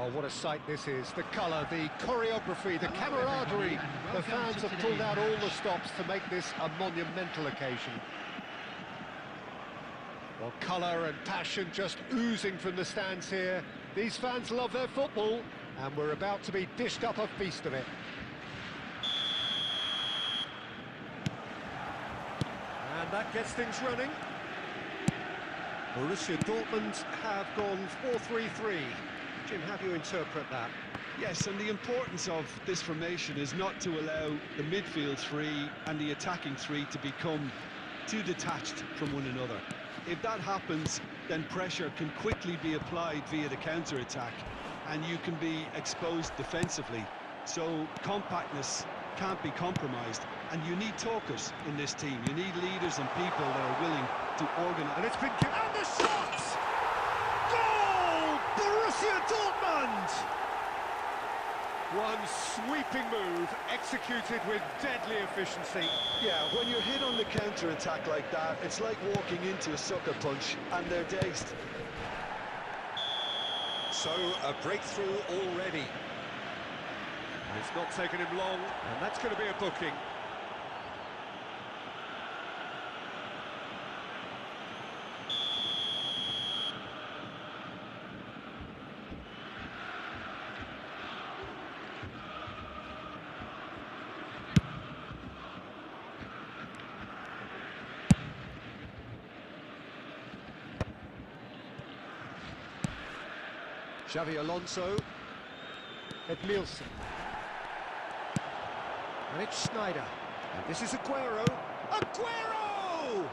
Oh, what a sight this is. The colour, the choreography, the camaraderie. The fans have pulled out all the stops to make this a monumental occasion. Well, colour and passion just oozing from the stands here. These fans love their football, and we're about to be dished up a feast of it. And that gets things running. Borussia Dortmund have gone 4-3-3. Jim, how do you interpret that? Yes, and the importance of this formation is not to allow the midfield three and the attacking three to become too detached from one another. If that happens, then pressure can quickly be applied via the counter-attack, and you can be exposed defensively. So compactness can't be compromised, and you need talkers in this team. You need leaders and people that are willing to organise. And it's been given. And the shot! Goal! Borussia Dortmund! One sweeping move, executed with deadly efficiency. Yeah, when you're hit on the counter-attack like that, it's like walking into a sucker punch, and they're dazed. So, a breakthrough already. It's not taken him long, and that's going to be a booking. Xavi Alonso, Edmilson, and it's Schneider, and this is Aguero. Aguero!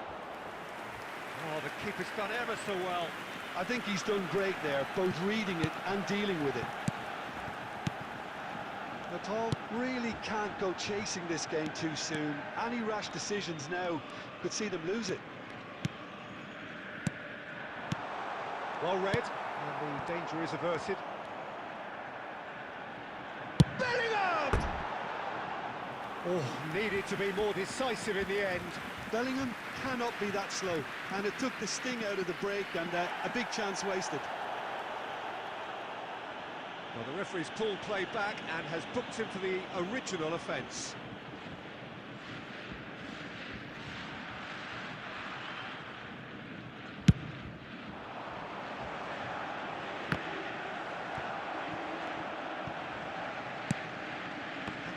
Oh, the keeper's done ever so well. I think he's done great there, both reading it and dealing with it. Nepal really can't go chasing this game too soon. Any rash decisions now could see them lose it. Well read, and the danger is averted. Bellingham! Oh, needed to be more decisive in the end. Bellingham cannot be that slow, and it took the sting out of the break, and a big chance wasted. Well, the referee's pulled play back and has booked him for the original offence.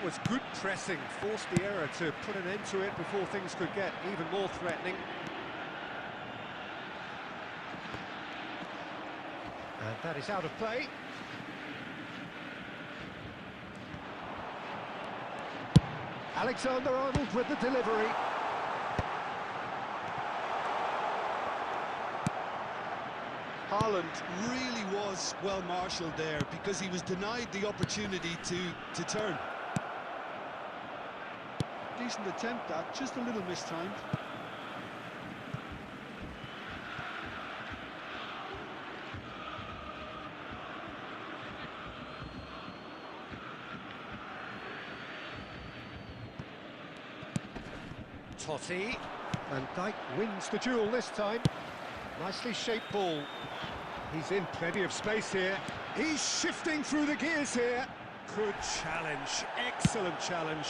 Was good pressing, forced the error to put an end to it before things could get even more threatening. And that is out of play. Alexander-Arnold with the delivery. Haaland really was well marshalled there because he was denied the opportunity to turn. Decent attempt at, just a little mistimed. Totti, and Dijk wins the duel this time. Nicely shaped ball. He's in plenty of space here. He's shifting through the gears here. Good challenge, excellent challenge.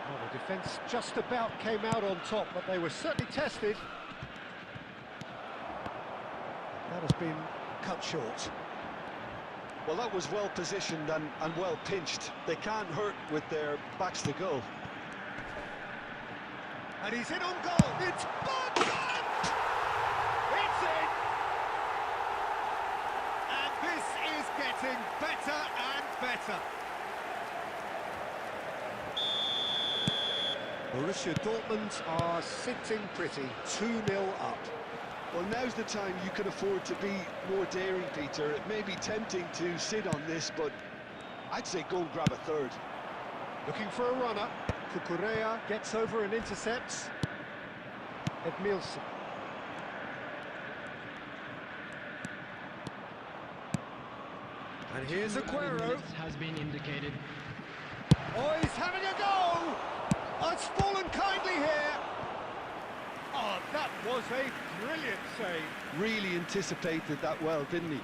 Well, the defence just about came out on top, but they were certainly tested. That has been cut short. Well, that was well positioned and well pinched. They can't hurt with their backs to goal. And he's in on goal. It's Bogdan! It's in! And this is getting better and better. Borussia Dortmund are sitting pretty, 2-0 up. Well, now's the time you can afford to be more daring, Peter. It may be tempting to sit on this, but I'd say go and grab a third. Looking for a runner. Cucurella gets over and intercepts. Edmilson. And here's Aguero. Has been indicated. Oh, he's having a go! Oh, it's fallen kindly here. Oh, that was a brilliant save. Really anticipated that well, didn't he?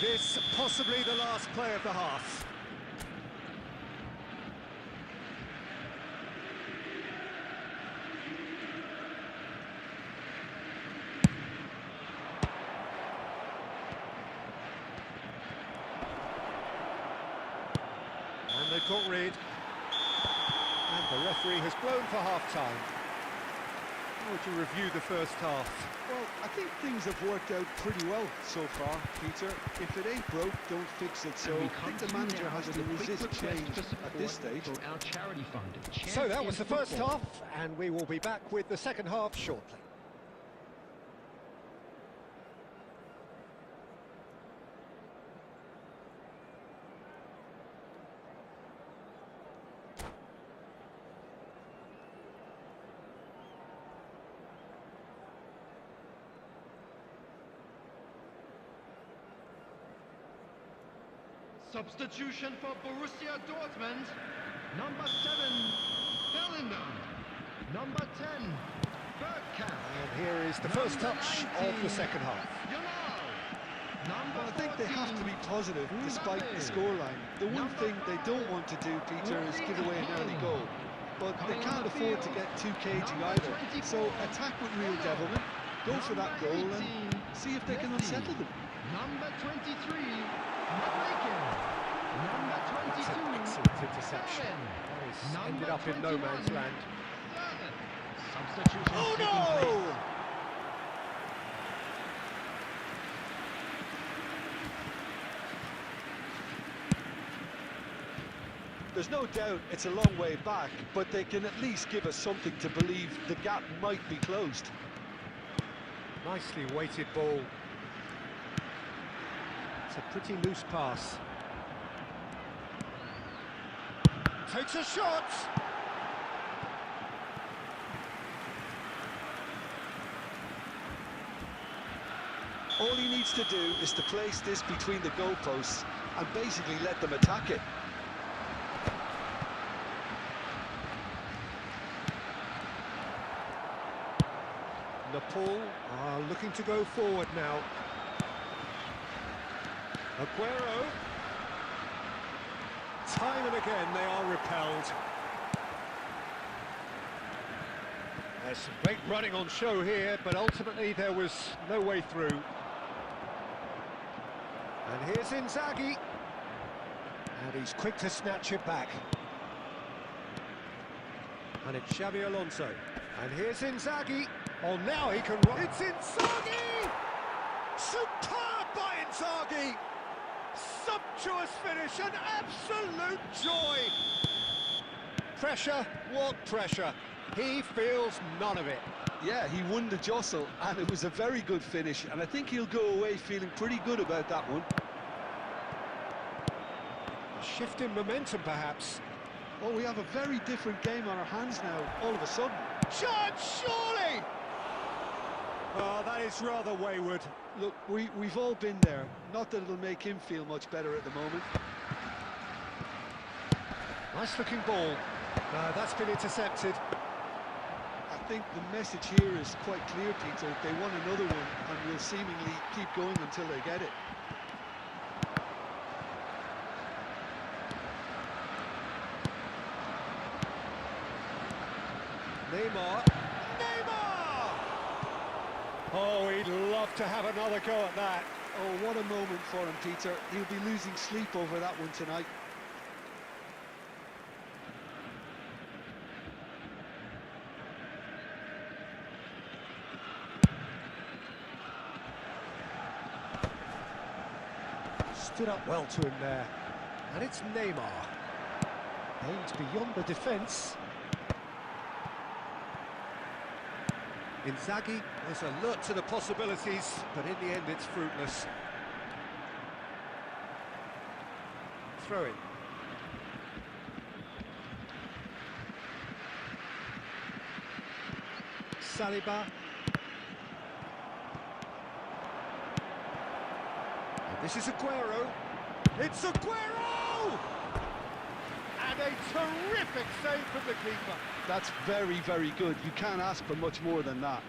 This possibly the last play of the half. And they've got rid. And the referee has blown for half-time. How would you review the first half? Well, I think things have worked out pretty well so far, Peter. If it ain't broke, don't fix it. So I think the manager has to resist change at this stage. Our charity fund. So that was the first half, and we will be back with the second half shortly. Substitution for Borussia Dortmund. Number 7, Bellingham. Number 10, Bergkamp. And here is the first touch of the second half. Well, I think they have to be positive despite the scoreline. The one thing they don't want to do, Peter, is give away an early goal. But they can't afford to get too cagey either. So attack with real devilment, go for that goal and see if they can unsettle them. Number 23, Number 22, That's an excellent interception. He's ended up in no man's land. Substitution Oh taking no! place. There's no doubt it's a long way back, but they can at least give us something to believe the gap might be closed. Nicely weighted ball. It's a pretty loose pass. Takes a shot! All he needs to do is to place this between the goalposts and basically let them attack it. Nepal are looking to go forward now. Aguero. Time and again they are repelled. There's some great running on show here, but ultimately there was no way through. And here's Inzaghi. And he's quick to snatch it back. And it's Xabi Alonso. And here's Inzaghi. Oh, now he can run. It's Inzaghi! Superb by Inzaghi! Sumptuous finish, an absolute joy! Pressure, what pressure? He feels none of it. Yeah, he won the jostle, and it was a very good finish, and I think he'll go away feeling pretty good about that one. A shift in momentum, perhaps. Oh, we have a very different game on our hands now, all of a sudden. Chance, surely! Oh, that is rather wayward. Look, we've all been there. Not that it'll make him feel much better at the moment. Nice looking ball. That's been intercepted. I think the message here is quite clear, Peter. They want another one and will seemingly keep going until they get it. Neymar. Oh, he'd love to have another go at that. Oh, what a moment for him, Peter. He'll be losing sleep over that one tonight. Stood up well to him there. And it's Neymar. Aimed beyond the defence. Inzaghi is alert to the possibilities, but in the end it's fruitless. Throw in. Saliba. And this is Aguero. It's Aguero! And a terrific save from the keeper. That's very, very good. You can't ask for much more than that.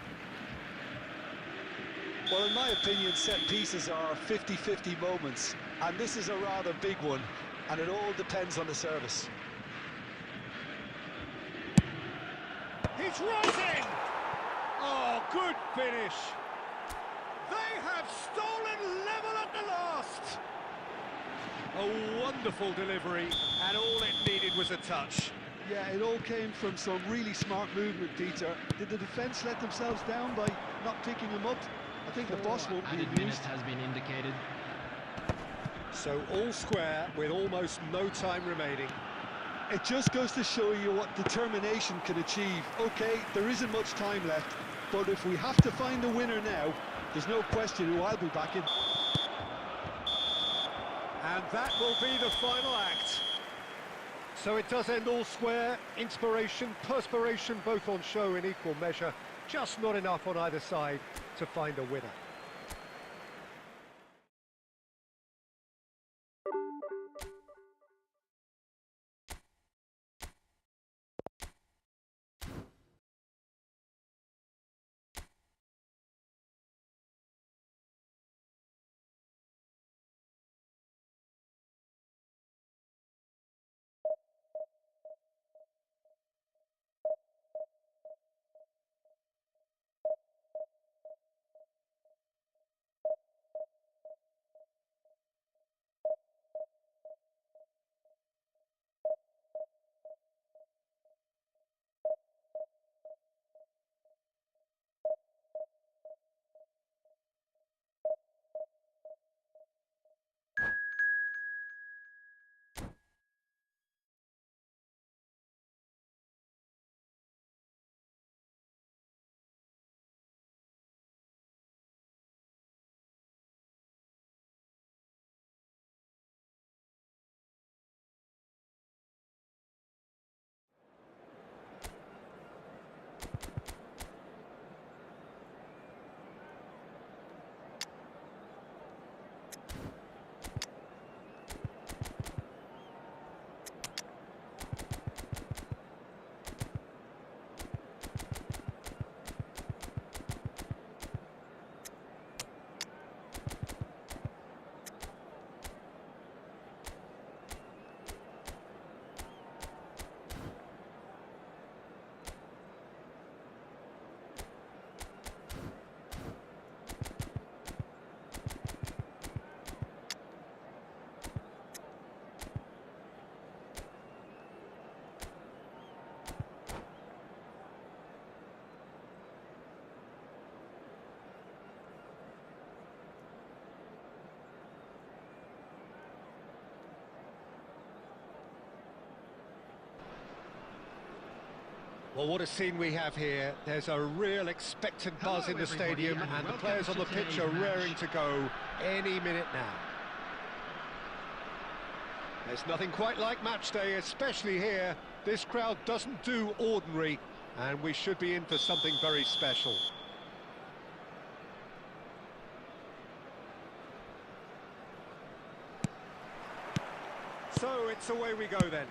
Well, in my opinion, set pieces are 50-50 moments, and this is a rather big one, and it all depends on the service. He's rising! Oh, good finish. They have stolen level at the last. A wonderful delivery, and all it needed was a touch. Yeah, it all came from some really smart movement, Peter. Did the defence let themselves down by not picking him up? I think the boss won't be Added amused. minutes has been indicated. So all square with almost no time remaining. It just goes to show you what determination can achieve. Okay, there isn't much time left, but if we have to find a winner now, there's no question who I'll be backing. And that will be the final act. So it does end all square. Inspiration, perspiration, both on show in equal measure. Just not enough on either side to find a winner. Well, what a scene we have here. There's a real expectant buzz in the stadium, and the players on the pitch are raring to go any minute now. There's nothing quite like match day, especially here. This crowd doesn't do ordinary, and we should be in for something very special. So it's away we go then.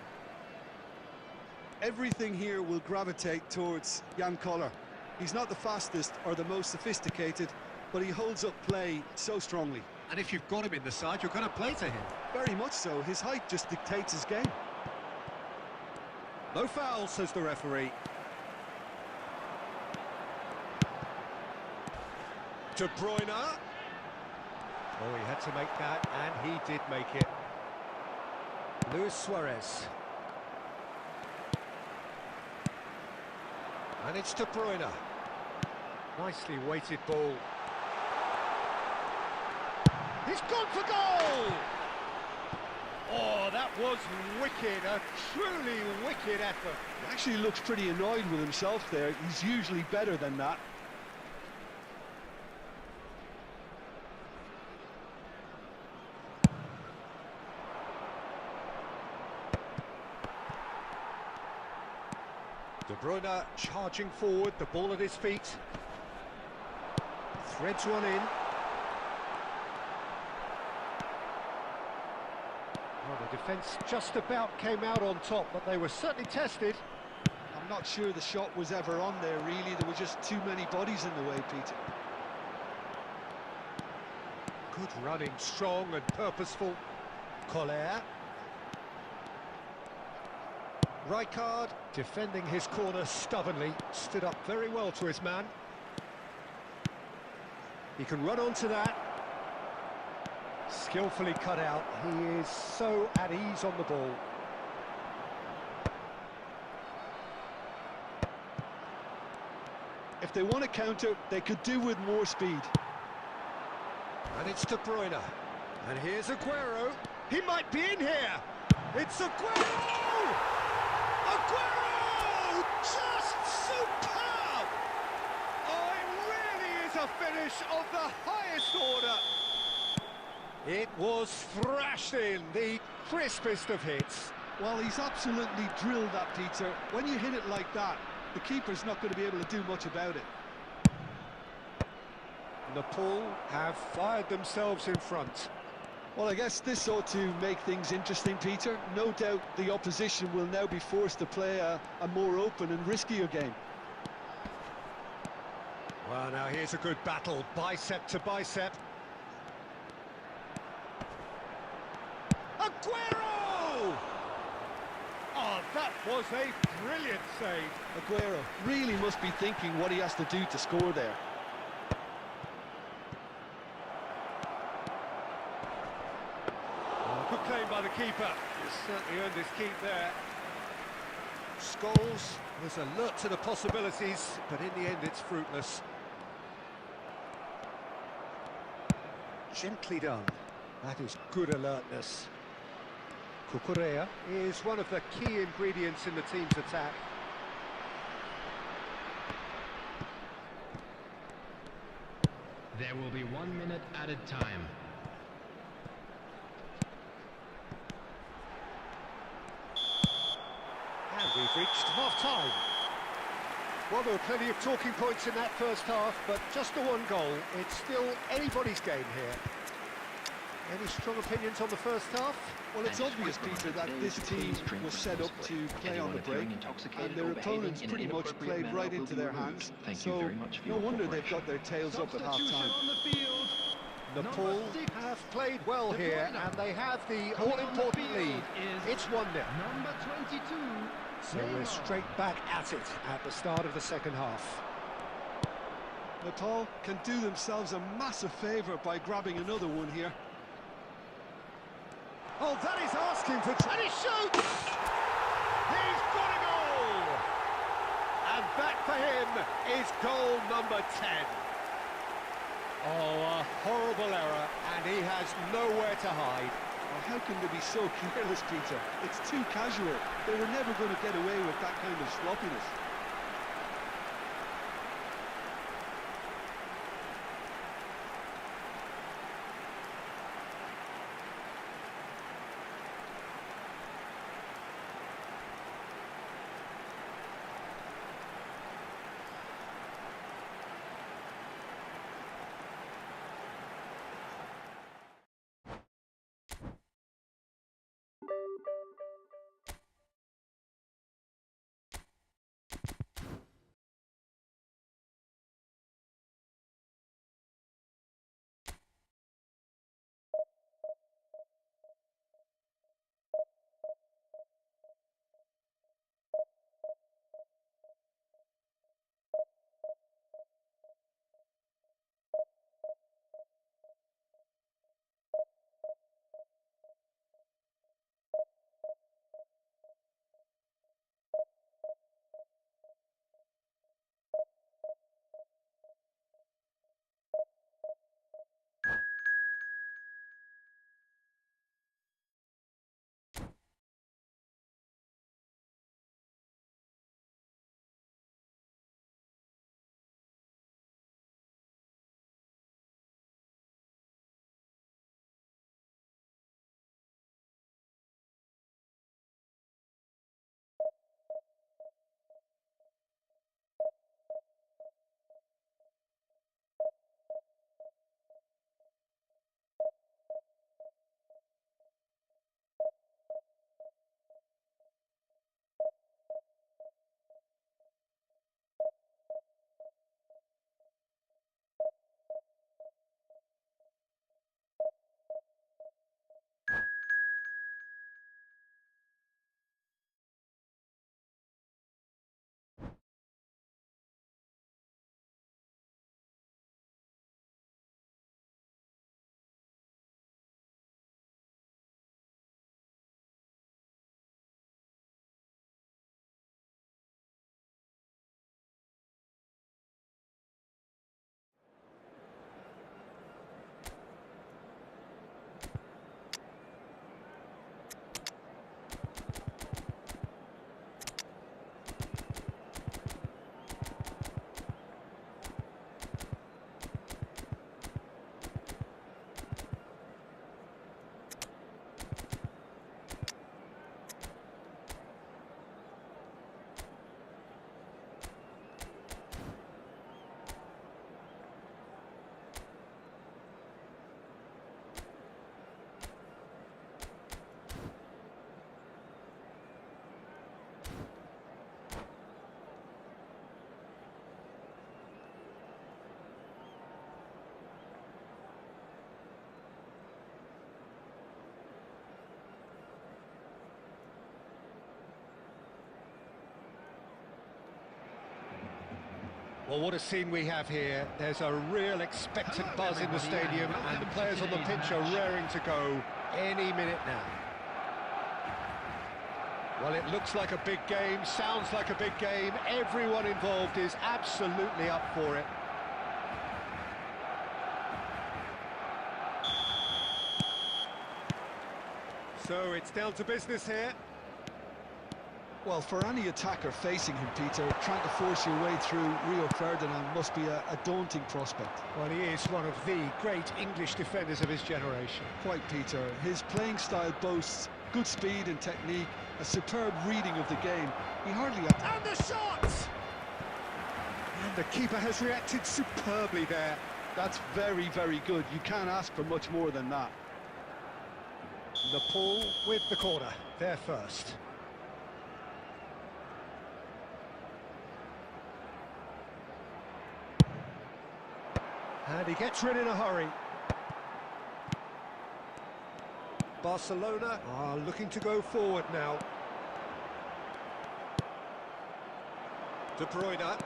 Everything here will gravitate towards Jan Koller. He's not the fastest or the most sophisticated, but he holds up play so strongly. And if you've got him in the side, you're going to play to him. Very much so. His height just dictates his game. No foul, says the referee. De Bruyne. Oh, he had to make that, and he did make it. Luis Suarez. And it's De Bruyne. Nicely weighted ball. He's gone for goal! Oh, that was wicked, a truly wicked effort. He actually looks pretty annoyed with himself there. He's usually better than that. De Bruyne charging forward, the ball at his feet. Threads one in. Well, the defence just about came out on top, but they were certainly tested. I'm not sure the shot was ever on there, really. There were just too many bodies in the way, Peter. Good running, strong and purposeful. Collier. Rijkaard, defending his corner stubbornly, stood up very well to his man. He can run onto that. Skillfully cut out. He is so at ease on the ball. If they want to counter, they could do with more speed. And it's De Bruyne. And here's Aguero. He might be in here. It's Aguero! Aguero! Just superb! Oh, it really is a finish of the highest order. It was thrashed in, the crispest of hits. Well, he's absolutely drilled that, Peter. When you hit it like that, the keeper's not going to be able to do much about it. Nepal have fired themselves in front. Well, I guess this ought to make things interesting, Peter. No doubt the opposition will now be forced to play a more open and riskier game. Well, now here's a good battle, bicep to bicep. Aguero! Oh, that was a brilliant save. Aguero really must be thinking what he has to do to score there. Oh, good claim by the keeper. He's certainly earned his keep there. Scholes was alert to the possibilities, but in the end it's fruitless. Gently done. That is good alertness. Cucurella is one of the key ingredients in the team's attack. There will be 1 minute added time. And we've reached half-time. Well, there were plenty of talking points in that first half, but just the one goal. It's still anybody's game here. Any strong opinions on the first half? Well, it's obvious, Peter, that this team was set up to play on the break, and their opponents pretty much played right into their hands, so no wonder they've got their tails up at half-time. On the field. Nepal have played well here, and they have the all-important lead. It's 1-0. Number 22. So we're straight back at it at the start of the second half. Nepal can do themselves a massive favour by grabbing another one here. Oh, that is asking for... And he shoots! He's got a goal! And that for him is goal number 10. Oh, a horrible error, and he has nowhere to hide. Oh, how can they be so careless, Peter? It's too casual. They were never going to get away with that kind of sloppiness. Well, what a scene we have here. There's a real expectant buzz in the stadium, and the players on the pitch are raring to go any minute now. Well, it looks like a big game, sounds like a big game. Everyone involved is absolutely up for it. So it's down to business here. Well, for any attacker facing him, Peter, trying to force your way through Rio Ferdinand must be a daunting prospect. Well, he is one of the great English defenders of his generation. Quite, Peter. His playing style boasts good speed and technique, a superb reading of the game. He hardly had to... And the shot! And the keeper has reacted superbly there. That's very, very good. You can't ask for much more than that. Nepal with the corner, there first. And he gets rid in a hurry. Barcelona are looking to go forward now. De Bruyne.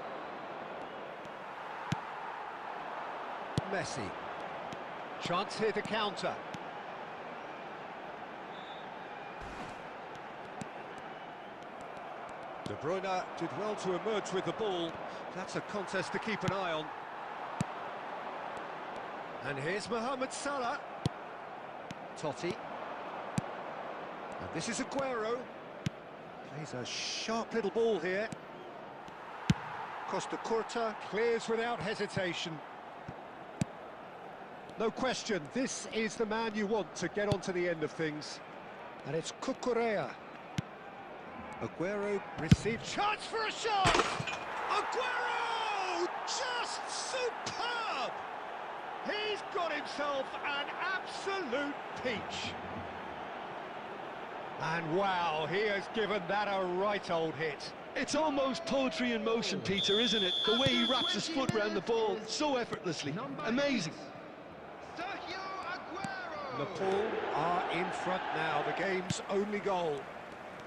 Messi. Chance here to counter. De Bruyne did well to emerge with the ball. That's a contest to keep an eye on. And here's Mohamed Salah. Totti. And this is Aguero. Plays a sharp little ball here. Costa Curta clears without hesitation. No question, this is the man you want to get onto the end of things. And it's Cucurella. Aguero received chance for a shot! Aguero! Just superb! He's got himself an absolute peach. And wow, he has given that a right old hit. It's almost poetry in motion, Peter, isn't it? The way he wraps his foot around the ball so effortlessly. Amazing. Nepal are in front now, the game's only goal.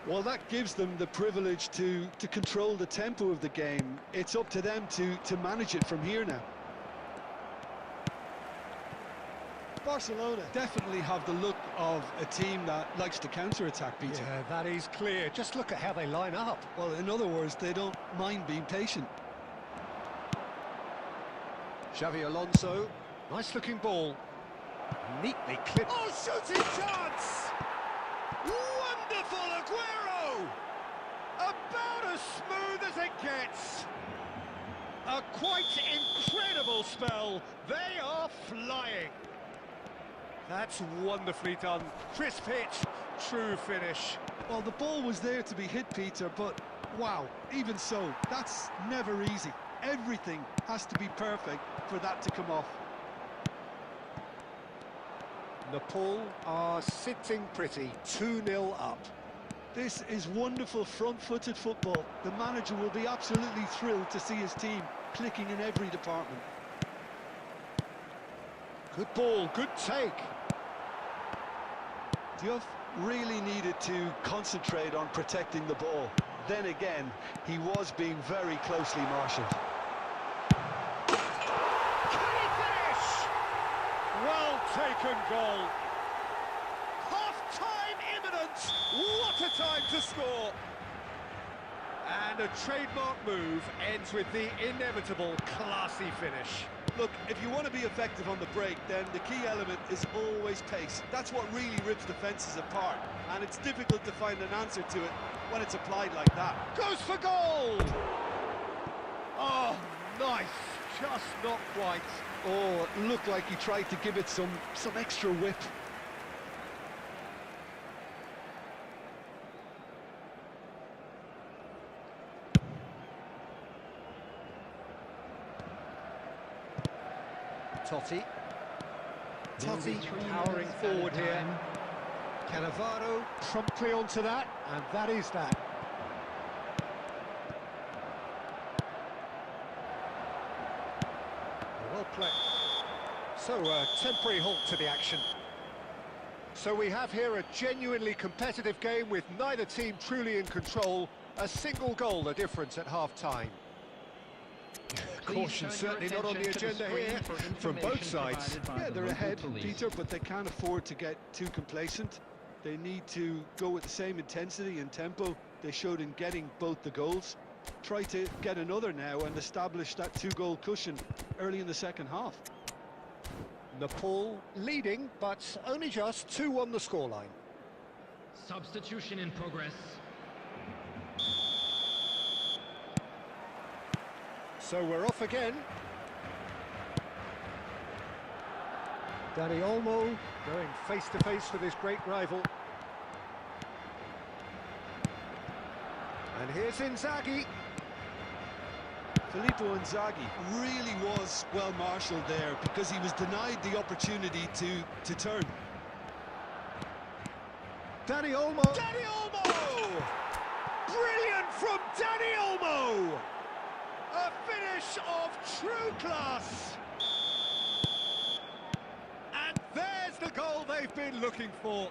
Well, that gives them the privilege to control the tempo of the game. It's up to them to manage it from here now. Barcelona definitely have the look of a team that likes to counter-attack, Peter. Yeah, that is clear. Just look at how they line up. Well, in other words, they don't mind being patient. Xavi Alonso, nice-looking ball. Neatly clipped. Oh, shooting chance! Wonderful Aguero! About as smooth as it gets. A quite incredible spell. They are flying. That's wonderfully done. Crisp hit, true finish. Well, the ball was there to be hit, Peter, but wow, even so, that's never easy. Everything has to be perfect for that to come off. Nepal are sitting pretty, 2-0 up. This is wonderful front-footed football. The manager will be absolutely thrilled to see his team clicking in every department. Good ball, good take. Diouf really needed to concentrate on protecting the ball. Then again, he was being very closely marshalled. Can he finish? Well taken goal. Half-time imminent. What a time to score. And a trademark move ends with the inevitable classy finish. Look, if you want to be effective on the break, then the key element is always pace. That's what really rips defences apart, and it's difficult to find an answer to it when it's applied like that. Goes for goal! Oh, nice. Just not quite. Oh, it looked like he tried to give it some extra whip. Totti powering forward here. Cannavaro promptly onto that, and that is that. Well played. So a temporary halt to the action. So we have here a genuinely competitive game with neither team truly in control. A single goal the difference at half-time. Caution certainly not on the agenda here from both sides. Yeah, they're ahead, Peter, but they can't afford to get too complacent. They need to go with the same intensity and tempo they showed in getting both the goals. Try to get another now and establish that two-goal cushion early in the second half. Nepal leading, but only just 2 on the scoreline. Substitution in progress. So we're off again. Danny Olmo going face to face with his great rival. And here's Inzaghi. Filippo Inzaghi really was well marshalled there because he was denied the opportunity to turn. Danny Olmo. Danny Olmo! Brilliant from Danny Olmo! A finish of true class! And there's the goal they've been looking for.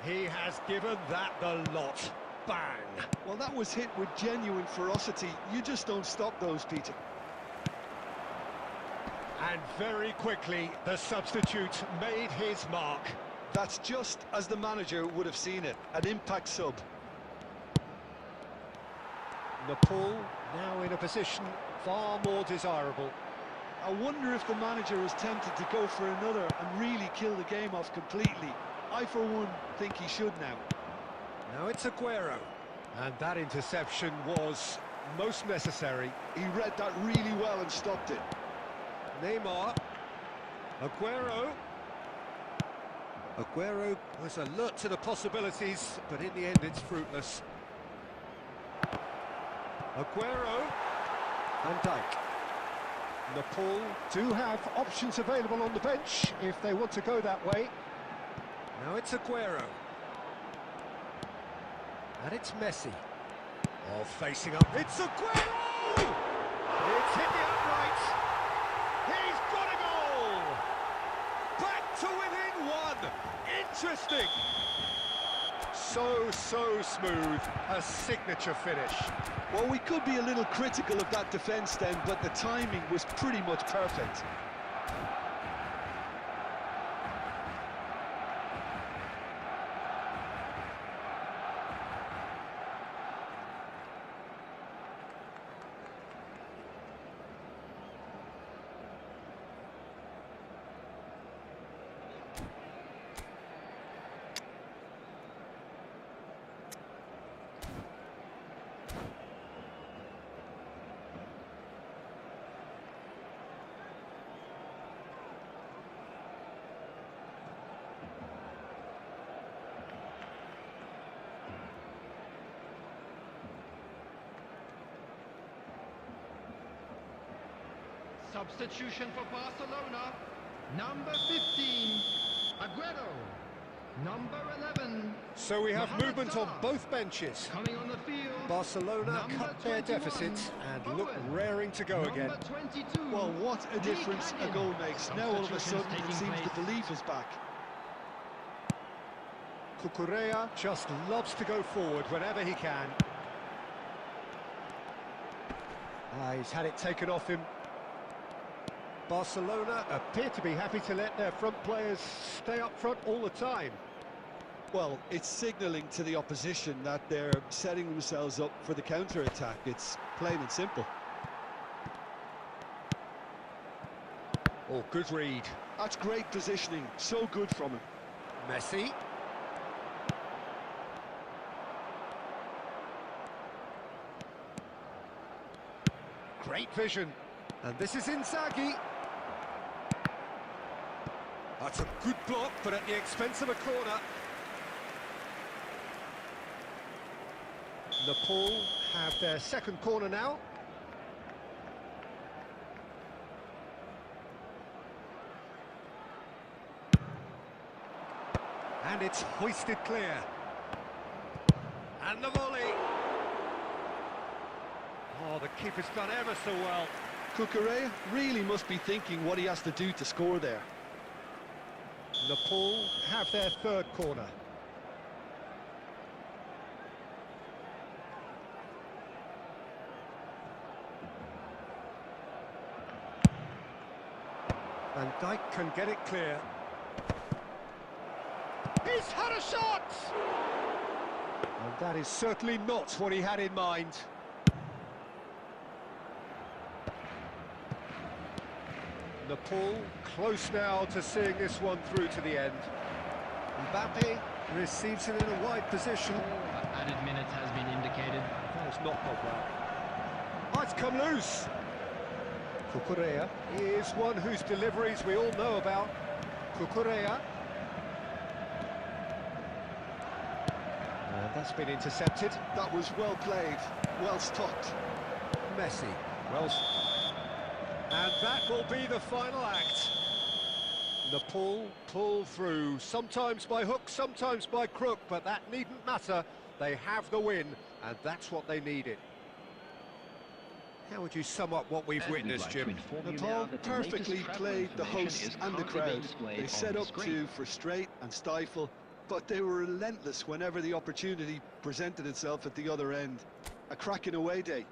He has given that the lot. Bang! Well, that was hit with genuine ferocity. You just don't stop those, Peter. And very quickly, the substitute made his mark. That's just as the manager would have seen it, an impact sub. Nepal now in a position far more desirable. I wonder if the manager was tempted to go for another and really kill the game off completely. I, for one, think he should now. Now it's Aguero. And that interception was most necessary. He read that really well and stopped it. Neymar. Aguero. Aguero was alert to the possibilities, but in the end it's fruitless. Aguero. Van Dijk. Nepal do have options available on the bench if they want to go that way. Now it's Aguero. And it's Messi. Oh, facing up. It's Aguero! It's hit the upright. He's got a goal! Back to within 1. Interesting. So smooth. A signature finish. Well, we could be a little critical of that defence then, but the timing was pretty much perfect. Substitution for Barcelona. Number 15, Aguero. Number 11. So we have Mohamed movement on Salah. both benches. Coming on the field. Barcelona Number cut their 21, deficit and look Owen. raring to go again. Number 22. Well, what a difference a goal makes. Now all of a sudden it Substitutions seems taking the belief is back. Cucurella just loves to go forward whenever he can. He's had it taken off him. Barcelona appear to be happy to let their front players stay up front all the time. Well, it's signalling to the opposition that they're setting themselves up for the counter-attack. It's plain and simple. Oh, good read. That's great positioning. So good from him. Messi. Great vision. And this is Inzaghi. That's a good block, but at the expense of a corner. Nepal have their second corner now. And it's hoisted clear. And the volley. Oh, the keeper's done ever so well. Cucurella really must be thinking what he has to do to score there. Nepal have their third corner. Van Dijk can get it clear. He's had a shot! And that is certainly not what he had in mind. Nepal close now to seeing this one through to the end. Mbappe receives it in a wide position. Added minutes has been indicated. That has not gone well. Might come loose. Cucurella is one whose deliveries we all know about. Cucurella. And that's been intercepted. That was well played, well stopped. Messi. Well. And that will be the final act. Nepal pull through, sometimes by hook, sometimes by crook, but that needn't matter. They have the win, and that's what they needed. How would you sum up what we've witnessed, Jim? Nepal perfectly played the hosts and the crowd. They set up to frustrate and stifle, but they were relentless whenever the opportunity presented itself at the other end. A cracking away day.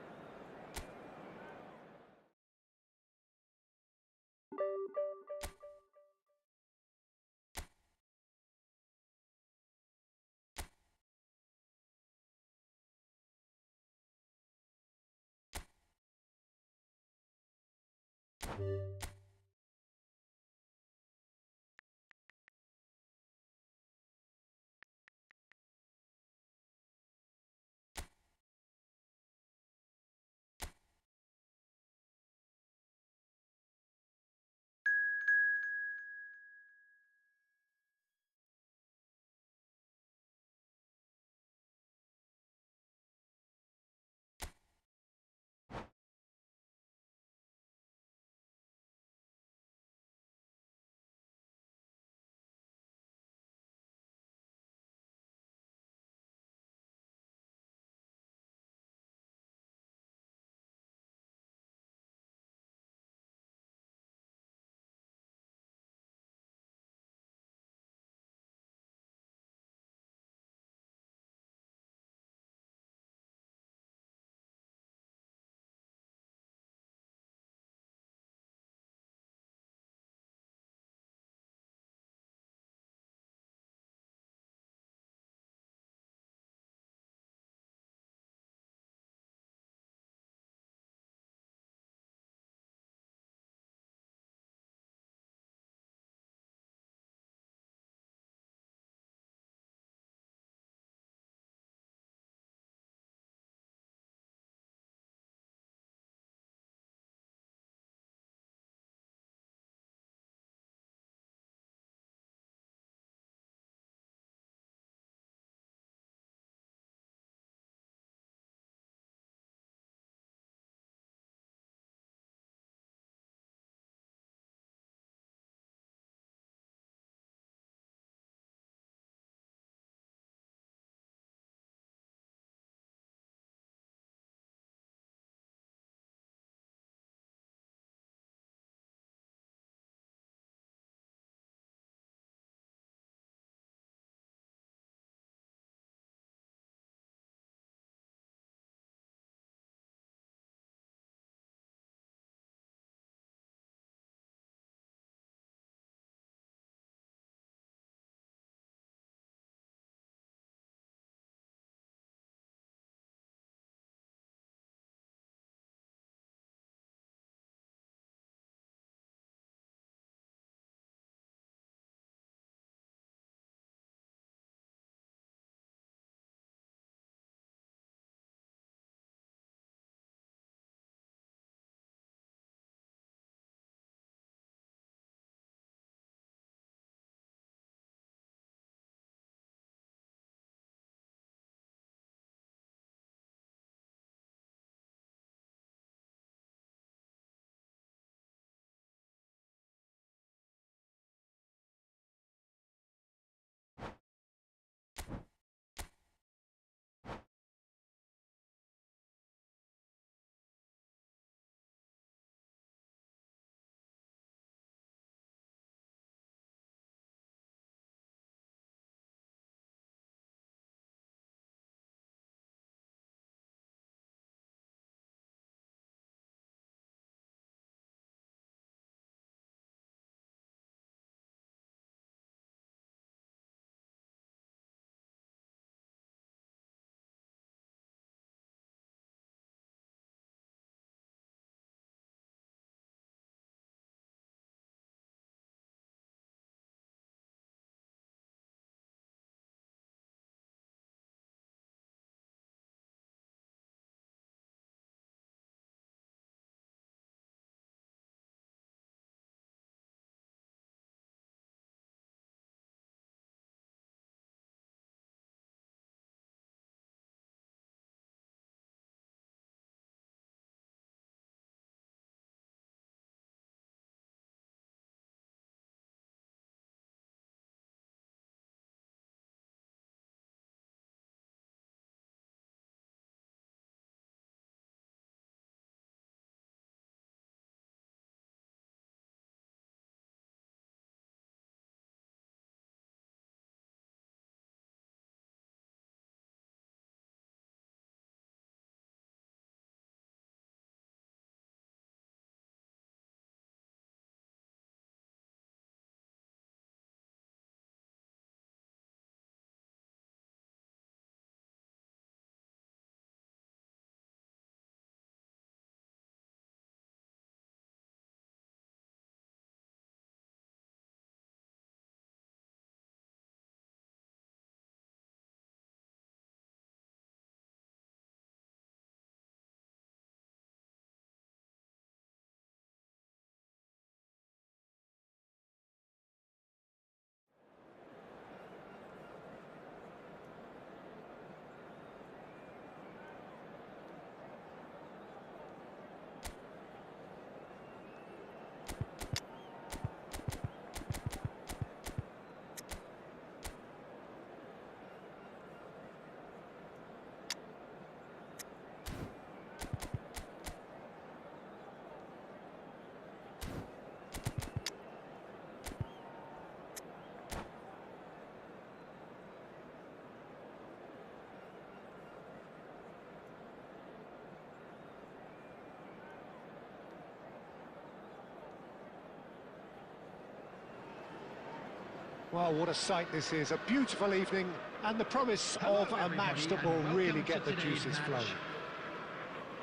Well, what a sight this is. A beautiful evening, and the promise of a match that will really get the juices flowing.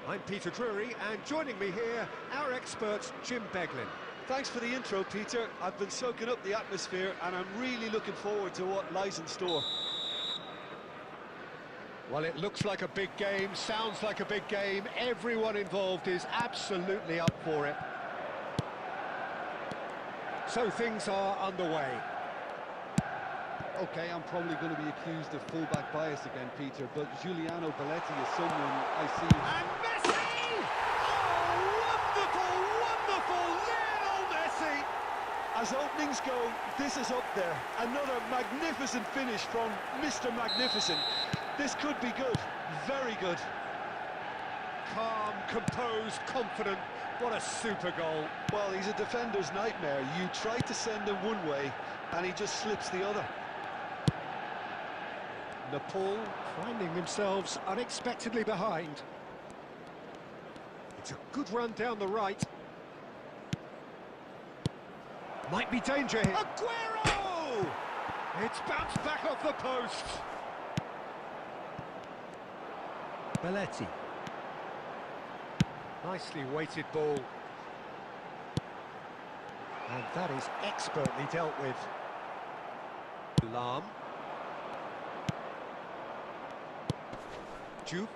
I'm Peter Drury, and joining me here, our expert, Jim Beglin. Thanks for the intro, Peter. I've been soaking up the atmosphere, and I'm really looking forward to what lies in store. Well, it looks like a big game, sounds like a big game. Everyone involved is absolutely up for it. So things are underway. Okay, I'm probably going to be accused of fullback bias again, Peter, but Giuliano Belletti is someone I see... And Messi! Oh, wonderful, wonderful, Lionel Messi! As openings go, this is up there. Another magnificent finish from Mr. Magnificent. This could be good, very good. Calm, composed, confident. What a super goal. Well, he's a defender's nightmare. You try to send him one way, and he just slips the other. Nepal finding themselves unexpectedly behind. It's a good run down the right. Might be danger here. Aguero! It's bounced back off the post. Belletti. Nicely weighted ball. And that is expertly dealt with. Lam. Juve.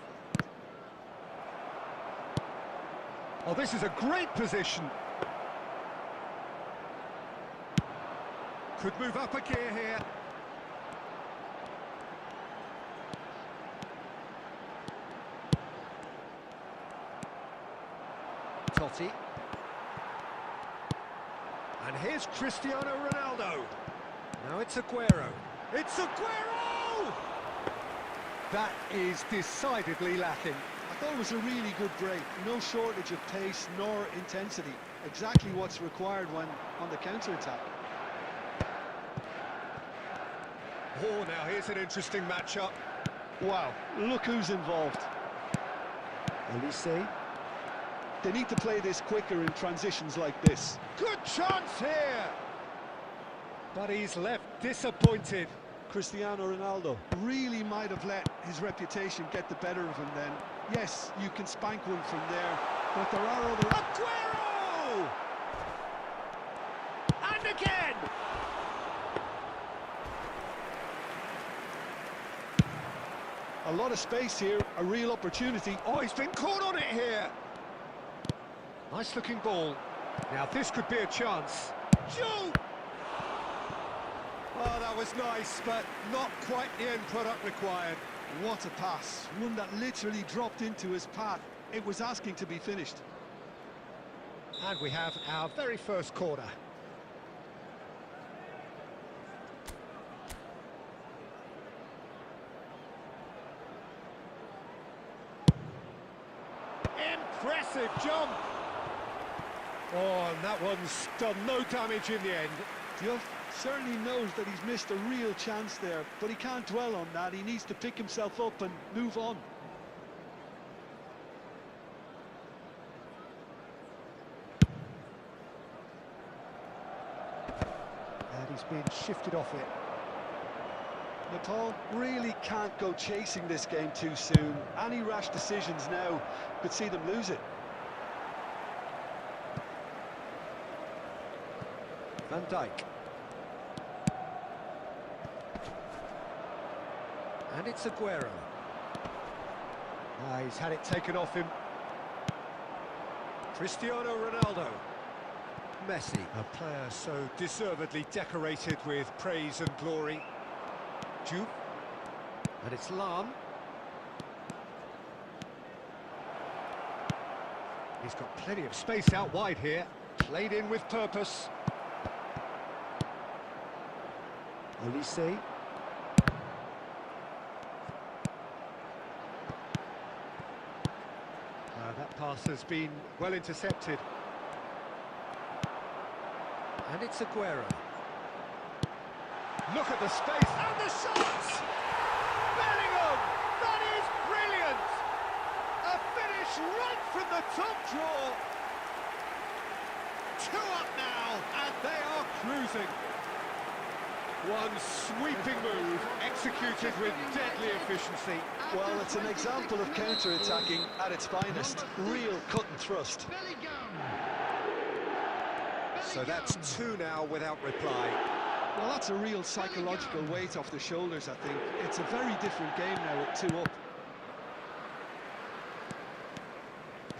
Oh, this is a great position. Could move up a gear here. Totti. And here's Cristiano Ronaldo. Now it's Aguero. It's Aguero! That is decidedly lacking. I thought it was a really good break. No shortage of pace nor intensity. Exactly what's required when on the counter-attack. Oh, now here's an interesting matchup. Wow, look who's involved. Elise. They need to play this quicker in transitions like this. Good chance here! But he's left disappointed. Cristiano Ronaldo really might have let his reputation get the better of him then. Yes, you can spank one from there, but there are other... Aguero! And again! A lot of space here, a real opportunity. Oh, he's been caught on it here! Nice looking ball. Now this could be a chance. Shoot! Oh, that was nice, but not quite the end product required. What a pass. One that literally dropped into his path. It was asking to be finished. And we have our very first corner. Impressive jump! Oh, and that one's done no damage in the end. Duff certainly knows that he's missed a real chance there, but he can't dwell on that. He needs to pick himself up and move on. And he's been shifted off it. Nepal really can't go chasing this game too soon. Any rash decisions now could see them lose it. Van Dijk. And it's Aguero. He's had it taken off him. Cristiano Ronaldo. Messi, a player so deservedly decorated with praise and glory. Juve. And it's Lam. He's got plenty of space out wide here. Played in with purpose. Elise. That pass has been well intercepted. And it's Aguero. Look at the space and the shots! Bellingham! That is brilliant! A finish right from the top draw. 2 up now, and they are cruising. One sweeping move, executed with deadly efficiency. Well, it's an example of counter-attacking at its finest. Real cut and thrust. So that's 2 now without reply. Well, that's a real psychological weight off the shoulders, I think. It's a very different game now with 2 up.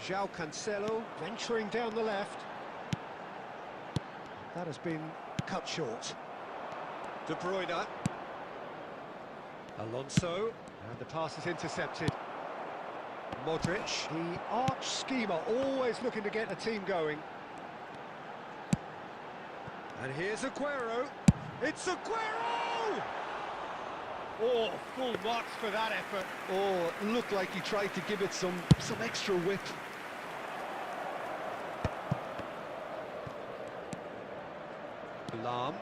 João Cancelo venturing down the left. That has been cut short. De Bruyne. Alonso, and the pass is intercepted. Modric, the arch schemer, always looking to get the team going. And here's Aguero. It's Aguero! Oh, full marks for that effort. Oh, it looked like he tried to give it some extra whip. Lam.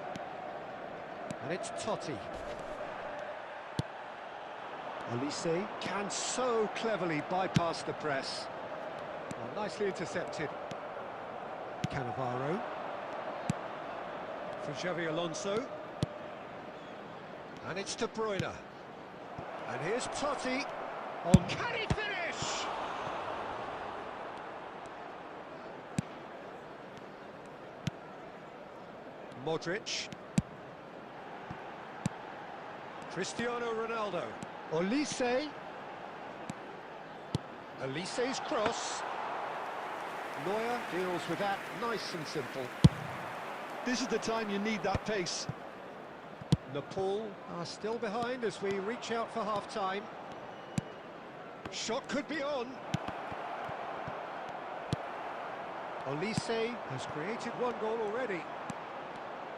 And it's Totti. Olise can so cleverly bypass the press. Well, nicely intercepted. Cannavaro. For Xavi Alonso. And it's De Bruyne. And here's Totti. Can he finish? Modric. Cristiano Ronaldo. Olise. Olise's cross. Neuer deals with that nice and simple. This is the time you need that pace. Nepal are still behind as we reach out for half-time. Shot could be on. Olise has created 1 goal already.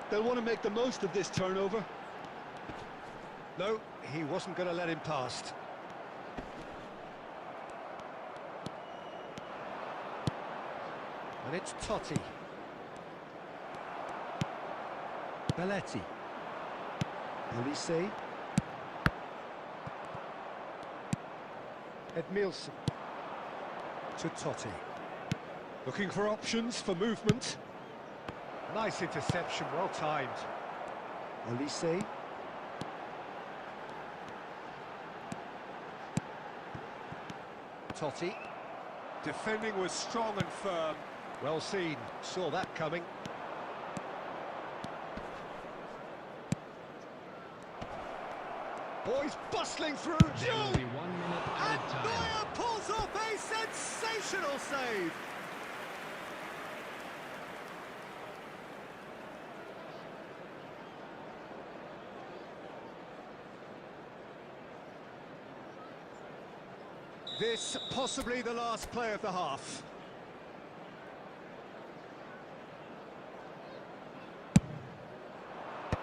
They'll want to make the most of this turnover. No, he wasn't going to let him past. And it's Totti. Belletti. Olise. Edmilson. To Totti. Looking for options for movement. Nice interception, well timed. Olise. Totti. Defending was strong and firm. Well seen, saw that coming. Oh, he's bustling through. There will be 1 minute And added time. Neuer pulls off a sensational save. This possibly the last play of the half.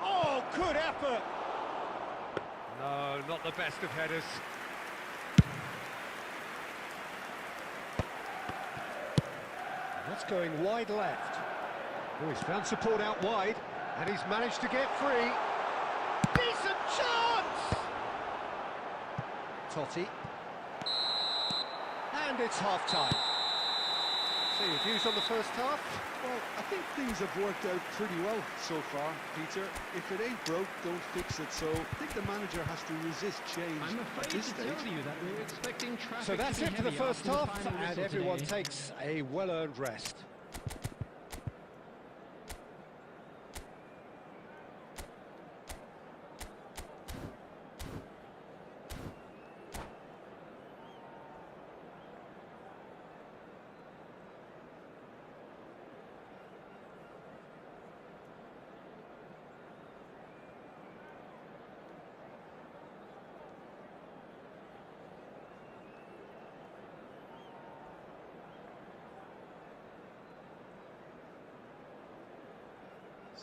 Oh, good effort. No, not the best of headers. That's going wide left. Oh, he's found support out wide, and he's managed to get free. Decent chance! Totti. And it's half-time. So your views on the first half? Well, I think things have worked out pretty well so far, Peter. If it ain't broke, don't fix it. So I think the manager has to resist change I'm at afraid this to stage. tell you that we're expecting traffic So that's to be it for the heavy first after half, final and whistle everyone today. takes a well-earned rest.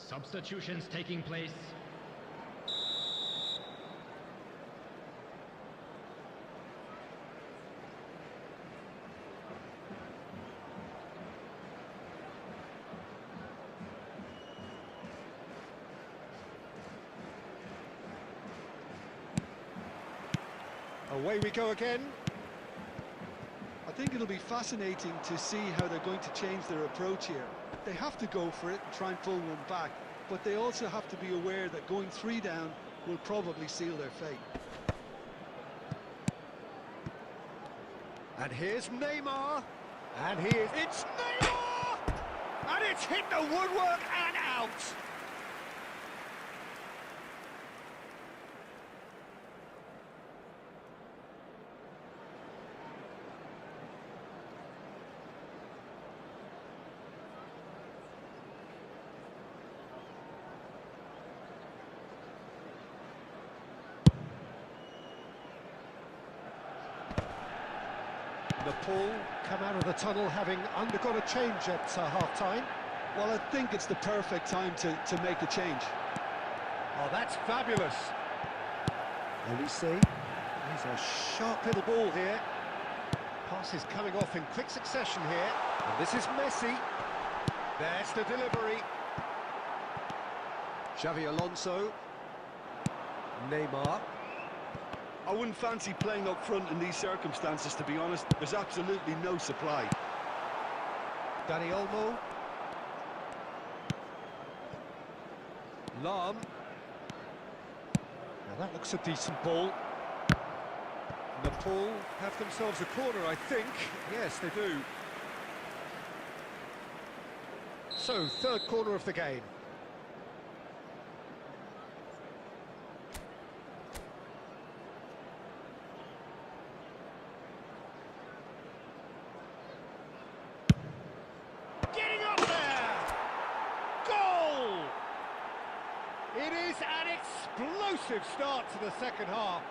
Substitutions taking place. Away we go again. I think it'll be fascinating to see how they're going to change their approach here. They have to go for it and try and pull one back, but they also have to be aware that going 3 down will probably seal their fate. And here's Neymar. And it's Neymar! And it's hit the woodwork and out. Nepal come out of the tunnel having undergone a change at half-time. Well, I think it's the perfect time to make a change. Oh, that's fabulous. Elise, he's a sharp little ball here. Pass is coming off in quick succession here. And this is Messi. There's the delivery. Xavi Alonso. Neymar. I wouldn't fancy playing up front in these circumstances, to be honest. There's absolutely no supply. Dani Olmo. Lam. Now that looks a decent ball. Nepal have themselves a corner, I think. Yes, they do. So, third corner of the game. It is an explosive start to the second half.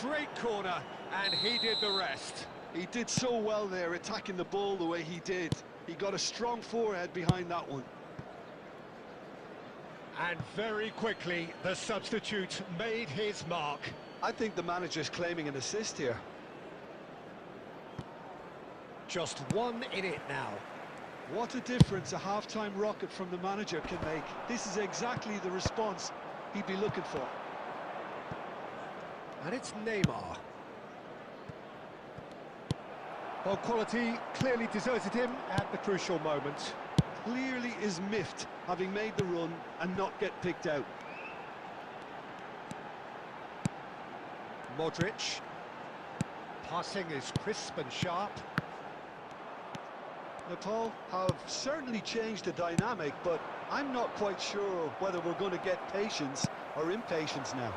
Great corner, and he did the rest. He did so well there, attacking the ball the way he did. He got a strong forehead behind that one. And very quickly, the substitute made his mark. I think the manager's claiming an assist here. Just one in it now. What a difference a half-time rocket from the manager can make. This is exactly the response he'd be looking for. And it's Neymar. Well, quality clearly deserted him at the crucial moment. Clearly is miffed, having made the run and not get picked out. Modric. Passing is crisp and sharp. Nepal have certainly changed the dynamic, but I'm not quite sure whether we're going to get patience or impatience now.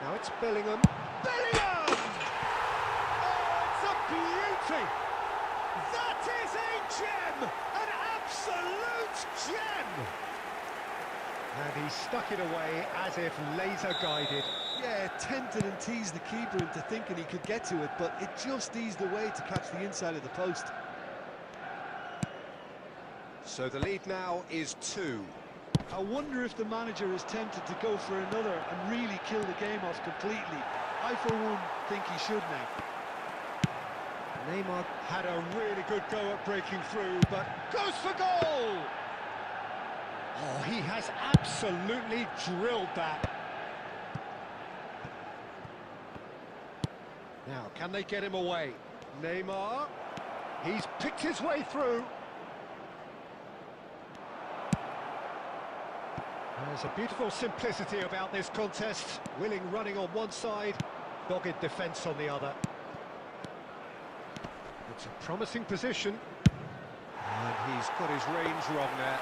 Now it's Bellingham. Bellingham! Oh, it's a beauty! That is a gem! An absolute gem! And he stuck it away as if laser-guided. Yeah, tempted and teased the keeper into thinking he could get to it, but it just eased away to catch the inside of the post. So the lead now is 2. I wonder if the manager is tempted to go for another and really kill the game off completely. I, for one, think he should now. Neymar had a really good go at breaking through, but goes for goal! Oh, he has absolutely drilled that. Now, can they get him away? Neymar, he's picked his way through. There's a beautiful simplicity about this contest. Willing running on one side, dogged defence on the other. It's a promising position. And he's got his range wrong there.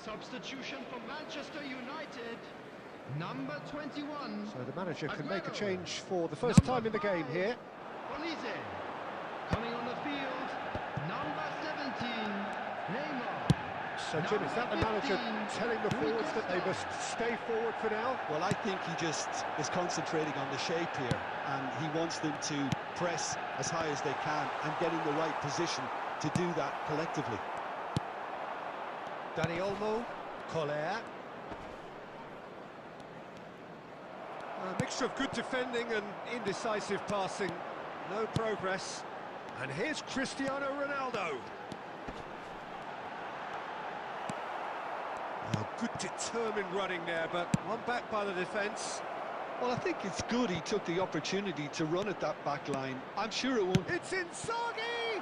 Substitution for Manchester United, number 21. So the manager can make a AGUERO. change for the first time in the game here. Olise. Coming on the field, number 17, Neymar. So Jim, is that the manager telling the forwards that they must stay forward for now? Well, I think he just is concentrating on the shape here, and he wants them to press as high as they can and get in the right position to do that collectively. Dani Olmo, Collier. A mixture of good defending and indecisive passing. No progress. And here's Cristiano Ronaldo. Oh, good determined running there, but one back by the defence. Well, I think it's good he took the opportunity to run at that back line. I'm sure it won't... It's Inzaghi!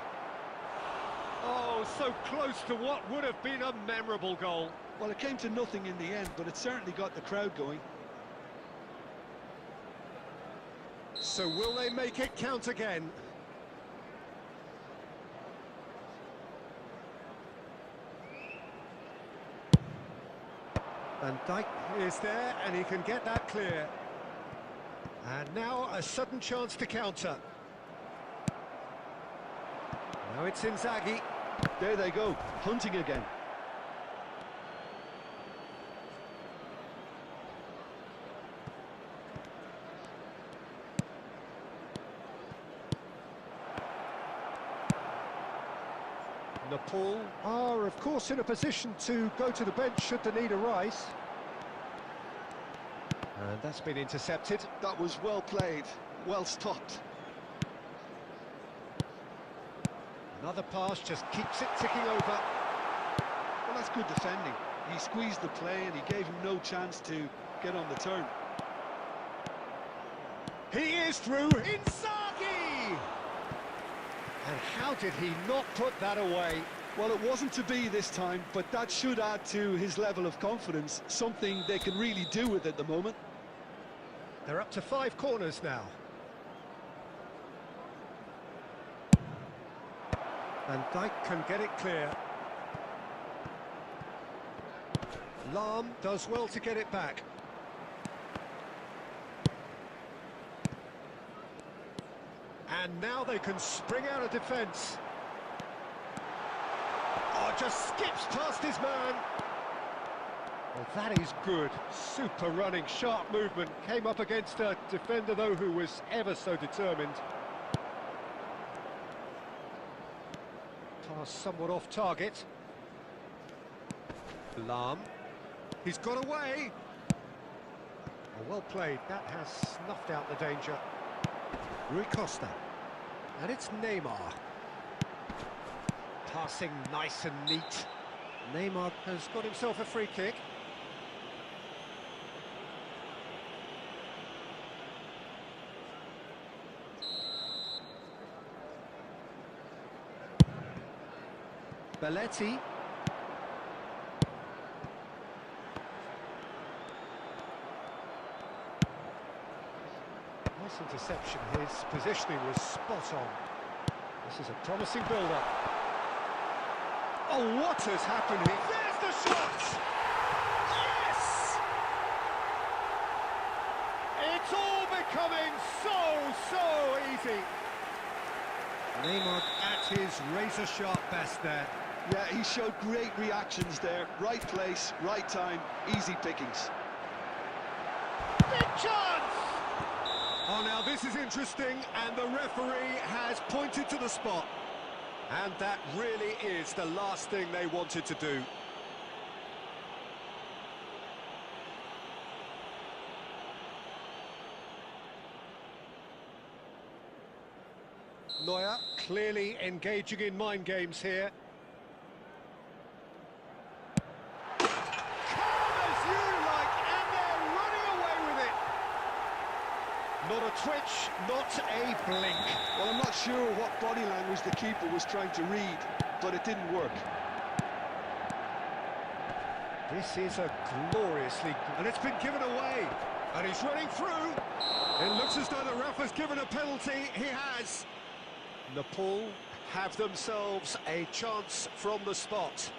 Oh, so close to what would have been a memorable goal. Well, it came to nothing in the end, but it certainly got the crowd going. So will they make it count again? Van Dijk is there, and he can get that clear. And now a sudden chance to counter. Now it's Inzaghi. There they go, hunting again. Nepal are, of course, in a position to go to the bench should the need arise. And that's been intercepted. That was well played, well stopped. Another pass just keeps it ticking over. Well, that's good defending. He squeezed the play and he gave him no chance to get on the turn. He is through. Inzaghi! And how did he not put that away? Well, it wasn't to be this time, but that should add to his level of confidence, something they can really do with at the moment. They're up to 5 corners now. Van Dijk can get it clear. Lahm does well to get it back. And now they can spring out of defence. Oh, just skips past his man. Well, that is good. Super running, sharp movement. Came up against a defender, though, who was ever so determined. Pass somewhat off target. Lahm. He's got away. Oh, well played. That has snuffed out the danger. Rui Costa. And it's Neymar. Passing nice and neat. Neymar has got himself a free kick. Belletti. Nice interception. His positioning was spot on. This is a promising build-up. Oh, what has happened here? There's the shot! Yes! It's all becoming so easy. Neymar at his razor-sharp best there. Yeah, he showed great reactions there. Right place, right time, easy pickings. Big chance! Oh, now this is interesting, and the referee has pointed to the spot. And that really is the last thing they wanted to do. Neuer clearly engaging in mind games here. Calm as you like, and they're running away with it. Not a twitch, not a blink. Well, I'm not sure what body language the keeper was trying to read, but it didn't work. This is a gloriously... And it's been given away. And he's running through. It looks as though the ref has given a penalty. He has. Nepal have themselves a chance from the spot.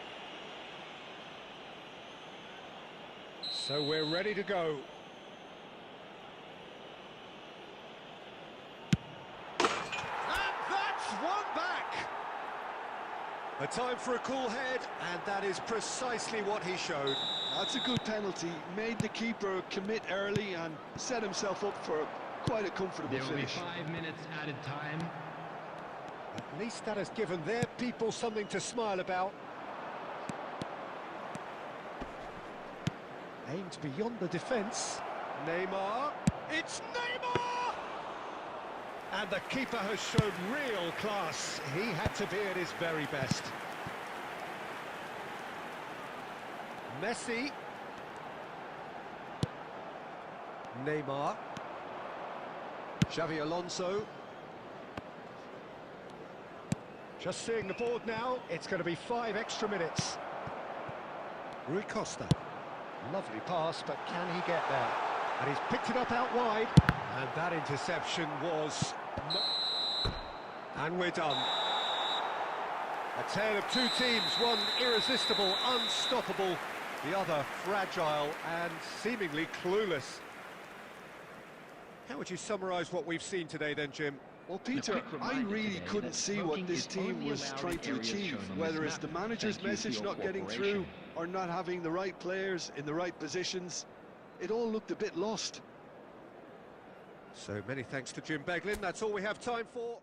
So we're ready to go. A time for a cool head, and that is precisely what he showed. That's a good penalty. Made the keeper commit early and set himself up for quite a comfortable There will be finish. 5 minutes added time. At least that has given their people something to smile about. Aimed beyond the defence. Neymar. It's Neymar! And the keeper has shown real class. He had to be at his very best. Messi. Neymar. Xavi Alonso. Just seeing the board now, it's going to be 5 extra minutes. Rui Costa. Lovely pass, but can he get there? And he's picked it up out wide. And that interception was... And we're done. A tale of two teams, one irresistible, unstoppable, the other fragile and seemingly clueless. How would you summarise what we've seen today then, Jim? Well, Peter, I really couldn't see what this team was trying to achieve, whether it's the manager's message not getting through or not having the right players in the right positions. It all looked a bit lost. So many thanks to Jim Beglin. That's all we have time for.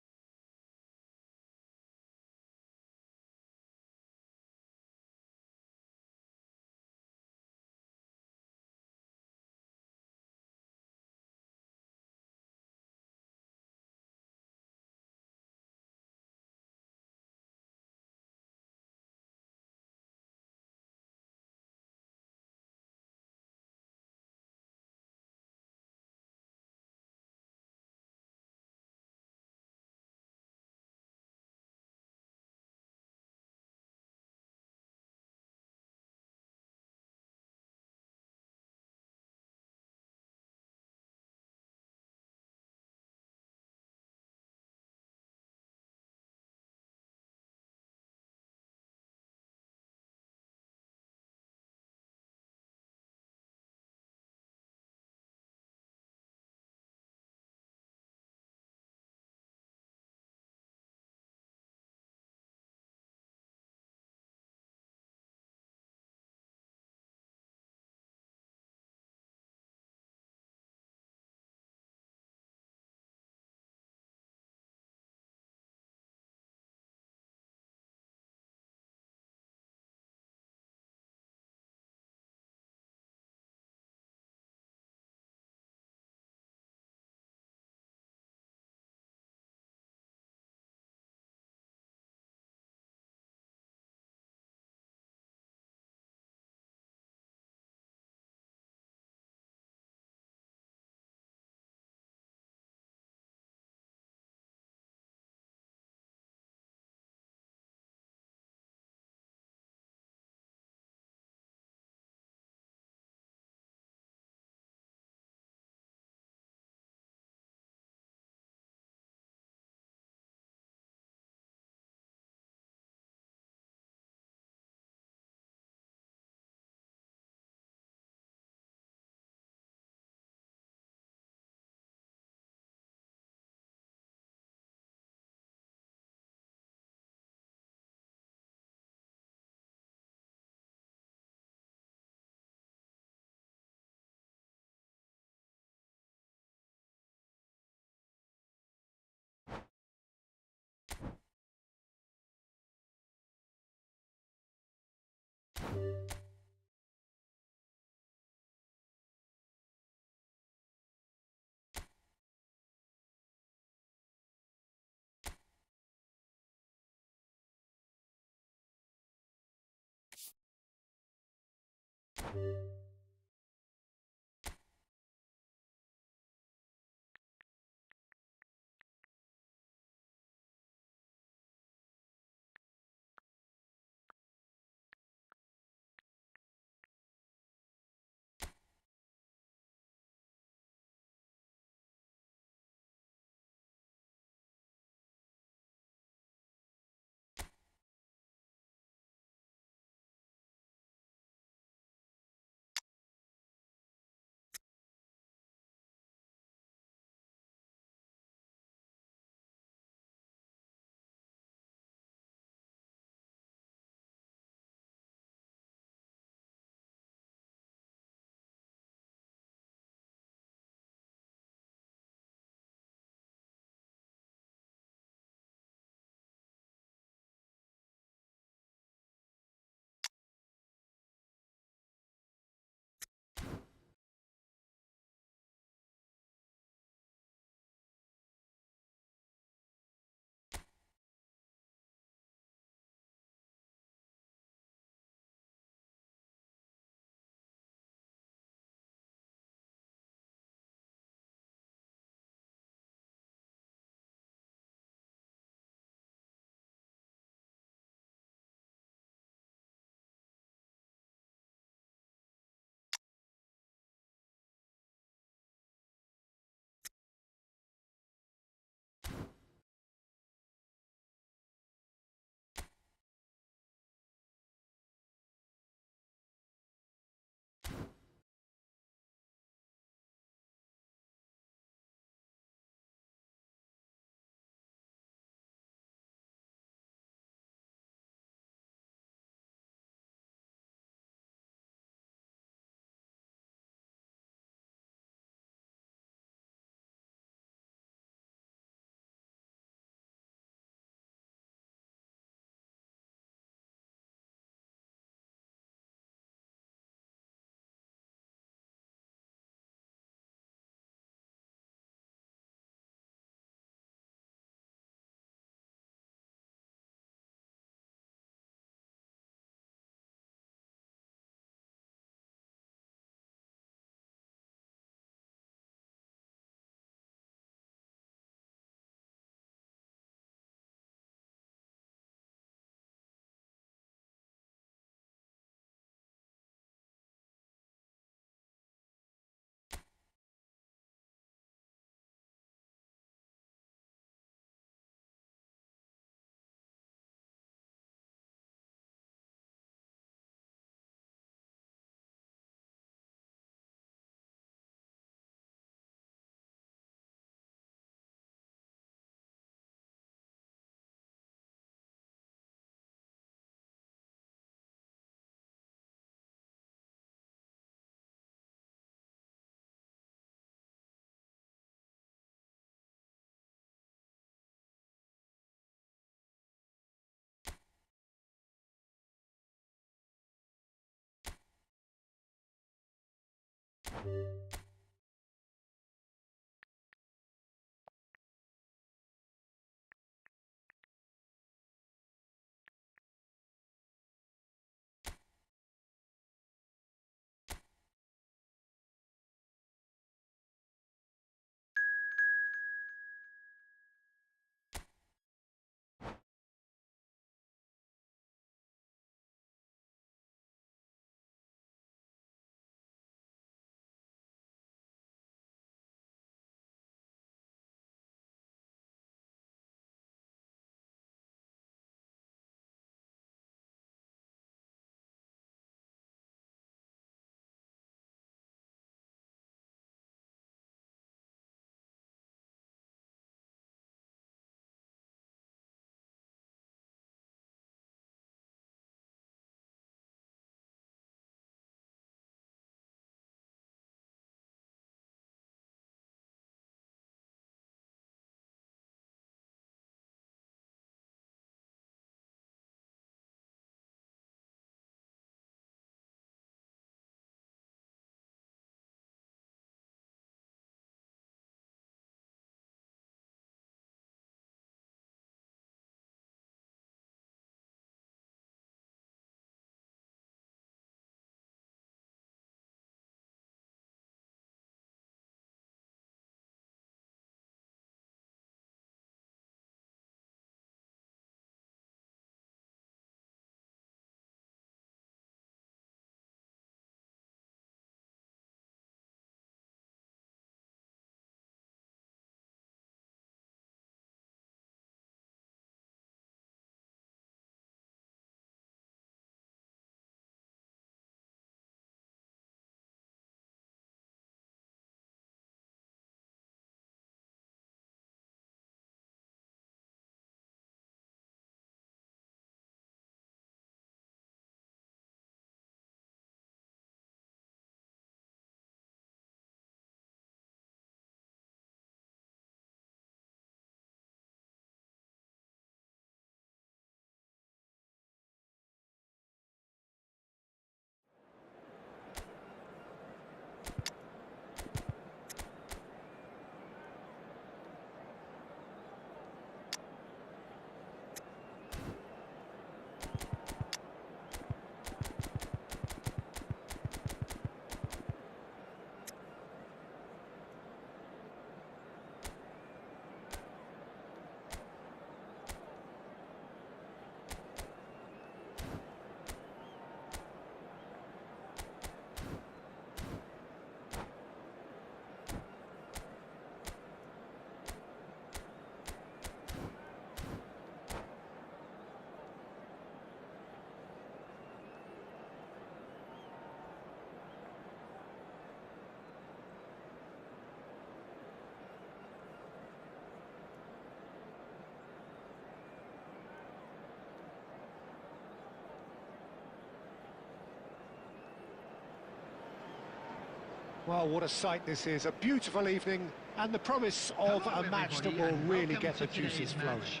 Well, what a sight this is. A beautiful evening and the promise of Hello, a match that everybody, will and really welcome get the to juices today's flowing. match.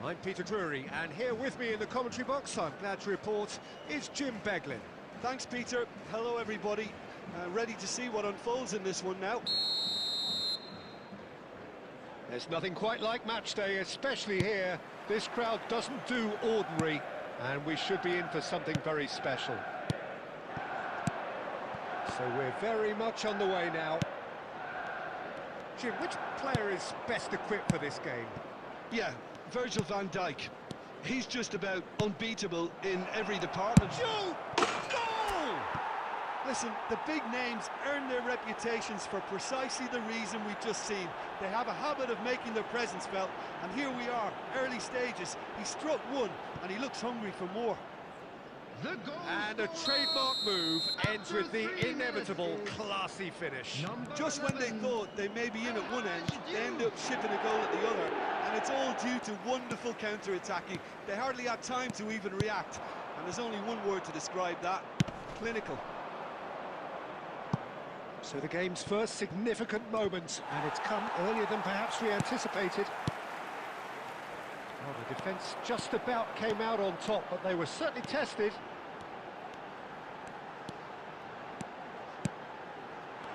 I'm Peter Drury, and here with me in the commentary box, I'm glad to report, is Jim Beglin. Thanks, Peter. Hello, everybody. Ready to see what unfolds in this one now. There's nothing quite like match day, especially here. This crowd doesn't do ordinary, and we should be in for something very special. So we're very much on the way now. Jim, which player is best equipped for this game? Yeah, Virgil van Dijk. He's just about unbeatable in every department. Shoot! Goal! Listen, the big names earn their reputations for precisely the reason we've just seen. They have a habit of making their presence felt, and here we are, early stages. He struck one, and he looks hungry for more. The goal And a trademark move ends with the inevitable classy finish. Just when they thought they may be in at one end, they end up shipping a goal at the other, and it's all due to wonderful counter-attacking. They hardly had time to even react, and there's only one word to describe that: clinical. So the game's first significant moment, and it's come earlier than perhaps we anticipated. Well, the defence just about came out on top, but they were certainly tested.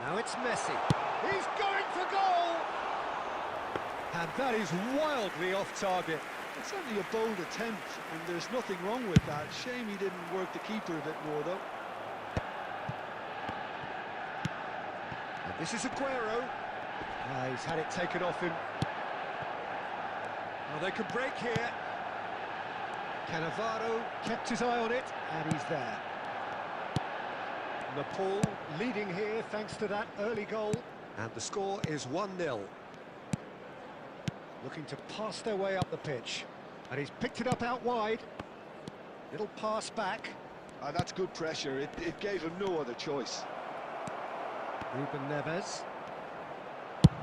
Now it's Messi. He's going for goal! And that is wildly off target. It's certainly a bold attempt, and there's nothing wrong with that. Shame he didn't work the keeper a bit more, though. And this is Aguero. He's had it taken off him. Well, they could break here. Cannavaro kept his eye on it, and he's there. Nepal leading here thanks to that early goal. And the score is 1-0. Looking to pass their way up the pitch. And he's picked it up out wide. Little pass back. That's good pressure. It gave him no other choice. Ruben Neves.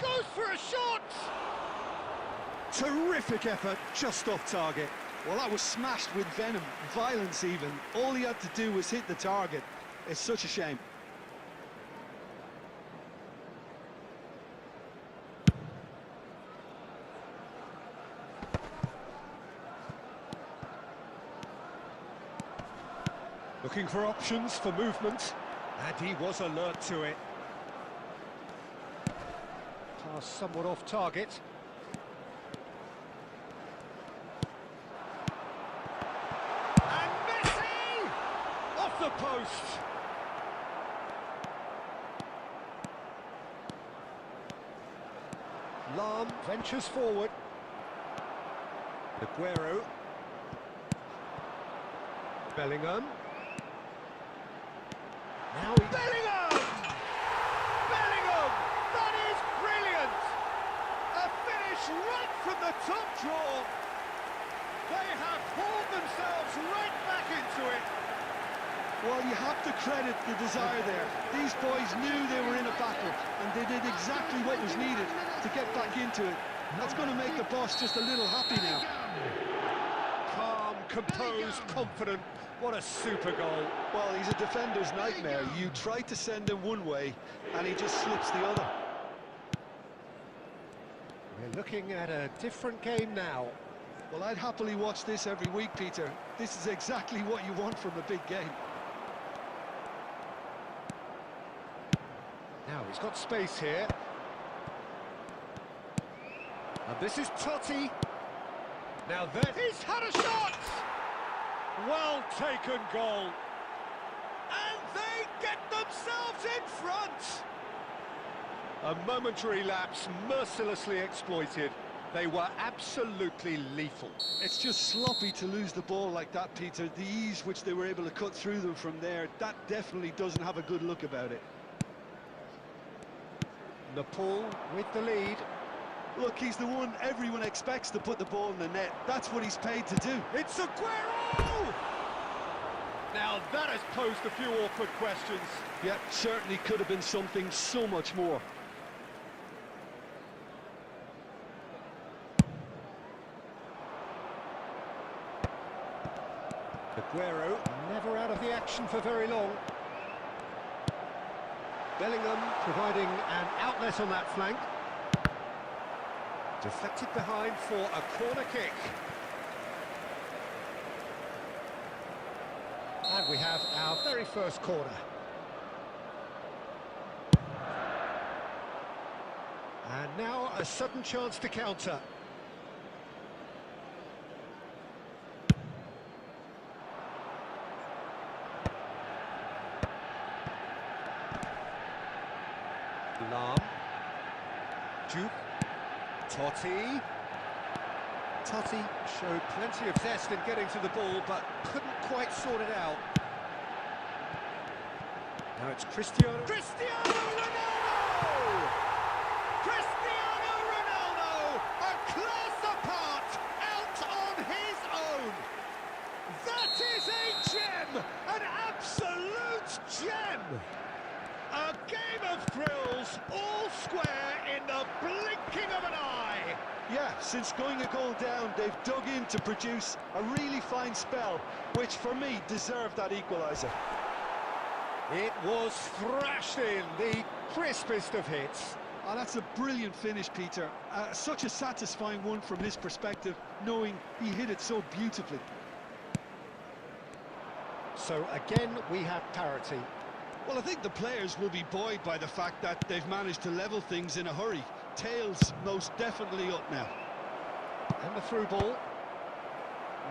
Goes for a shot! Terrific effort, just off target. Well, that was smashed with venom, violence even. All he had to do was hit the target. It's such a shame. Looking for options for movement, and he was alert to it. Pass somewhat off target. And Messi! Off the post! Lam ventures forward. Aguero. Bellingham. Now he... Bellingham! Bellingham! That is brilliant! A finish right from the top draw. They have pulled themselves right back into it. Well, you have to credit the desire there. These boys knew they were in a battle, and they did exactly what was needed to get back into it. That's going to make the boss just a little happy now. Calm, composed, confident. What a super goal. Well, he's a defender's nightmare. You try to send him one way, and he just slips the other. We're looking at a different game now. Well, I'd happily watch this every week, Peter. This is exactly what you want from a big game. Now he's got space here. And this is Totti. Now there, he's had a shot! Well taken goal. And they get themselves in front! A momentary lapse, mercilessly exploited. They were absolutely lethal. It's just sloppy to lose the ball like that, Peter. The ease which they were able to cut through them from there, that definitely doesn't have a good look about it. Nepal with the lead. Look, he's the one everyone expects to put the ball in the net. That's what he's paid to do. It's Aguero! Now that has posed a few awkward questions. Yeah, certainly could have been something so much more. Aguero never out of the action for very long. Bellingham providing an outlet on that flank. Deflected behind for a corner kick. And we have our very first corner. And now a sudden chance to counter. Lam. Duke. Totti. Totti showed plenty of zest in getting to the ball, but couldn't quite sort it out. Now it's Cristiano Ronaldo! Cristiano Ronaldo! A class apart, out on his own! That is a gem! An absolute gem! A game of thrills, all square in the blinking of an eye. Yeah, since going a goal down, they've dug in to produce a really fine spell, which for me deserved that equaliser. It was thrashed in, the crispest of hits. Oh, that's a brilliant finish, Peter. Such a satisfying one from his perspective, knowing he hit it so beautifully. So again, we have parity. Well, I think the players will be buoyed by the fact that they've managed to level things in a hurry. Tails most definitely up now. And the through ball.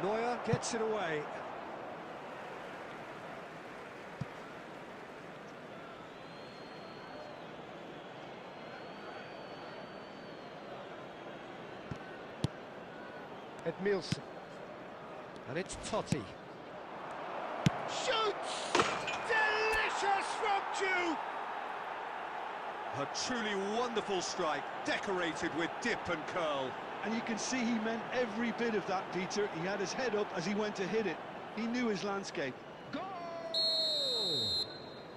Neuer gets it away. Edmilson. And it's Totti. Shoots! Delicious from Jude! A truly wonderful strike, decorated with dip and curl. And you can see he meant every bit of that, Peter. He had his head up as he went to hit it. He knew his landscape. Goal!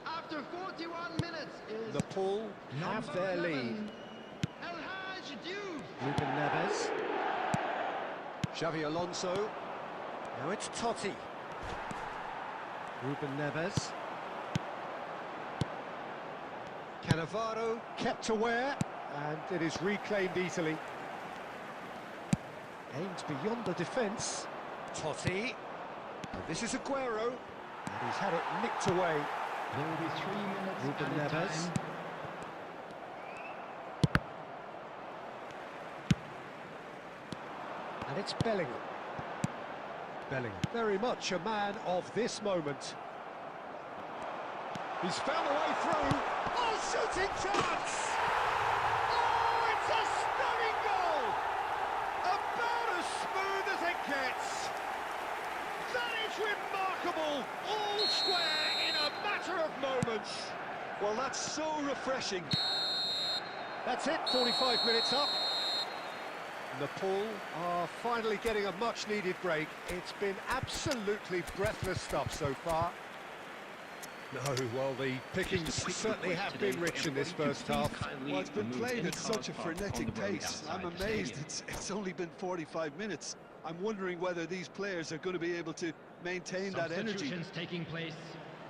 After 41 minutes is Nepal have their lead. El Hadj Diouf. Ruben Neves. Xavi Alonso. Now it's Totti. Ruben Neves. Cannavaro kept aware, and it is reclaimed easily. Aimed beyond the defence. Totti. And this is Aguero. And he's had it nicked away. There will be 3 minutes Ruben added Neves. time. And it's Bellingham. Bellingham, very much a man of this moment. He's found a way through. Oh, shooting chance! Oh, it's a stunning goal! About as smooth as it gets. That is remarkable. All square in a matter of moments. Well, that's so refreshing. That's it, 45 minutes up. Nepal are finally getting a much-needed break. It's been absolutely breathless stuff so far. No, well, the pickings certainly have been rich in this first half. Well, it's been played at such a frenetic pace. I'm amazed it's only been 45 minutes. I'm wondering whether these players are going to be able to maintain that energy. Substitutions taking place.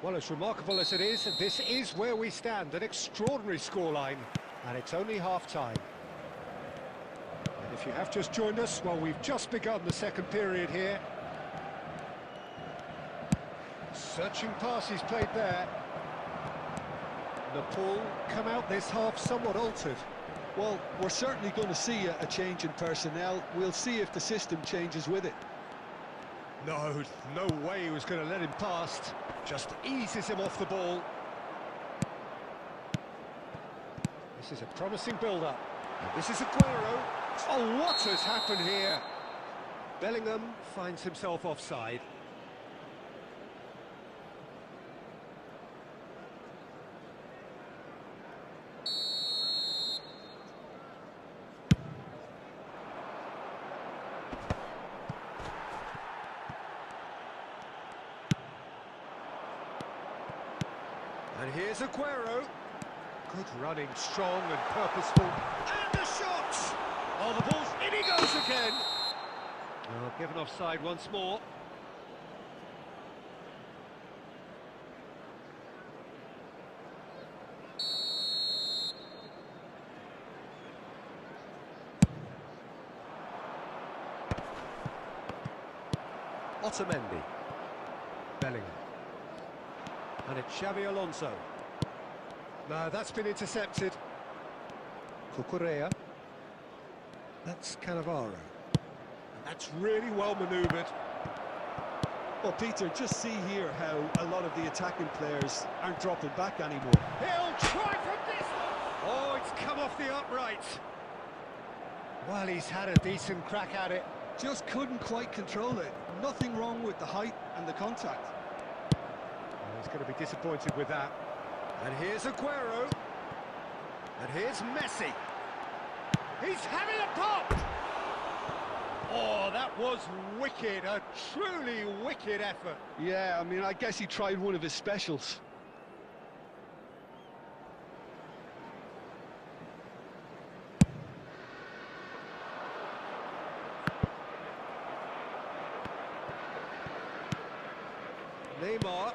Well, as remarkable as it is, this is where we stand, an extraordinary scoreline, and it's only half-time. And if you have just joined us, well, we've just begun the second period here. Searching passes played there. Nepal come out this half somewhat altered. Well, we're certainly going to see a change in personnel. We'll see if the system changes with it. No way he was going to let him past. Just eases him off the ball. This is a promising build-up. And this is Aguero. Oh, what has happened here? Bellingham finds himself offside. And here's Aguero. Good running, strong and purposeful. And the shot! Oh, the ball's in, he goes again. Oh, given offside once more. Otamendi. Bellingham. And it's Xavi Alonso. No, that's been intercepted. Cucurella. That's Cannavaro. And that's really well manoeuvred. Well, Peter, just see here how a lot of the attacking players aren't dropping back anymore. He'll try from distance! Oh, it's come off the upright. Well, he's had a decent crack at it. Just couldn't quite control it. Nothing wrong with the height and the contact. He's going to be disappointed with that. And here's Aguero. And here's Messi. He's having a pop! Oh, that was wicked. A truly wicked effort. Yeah, I mean, I guess he tried one of his specials. Neymar.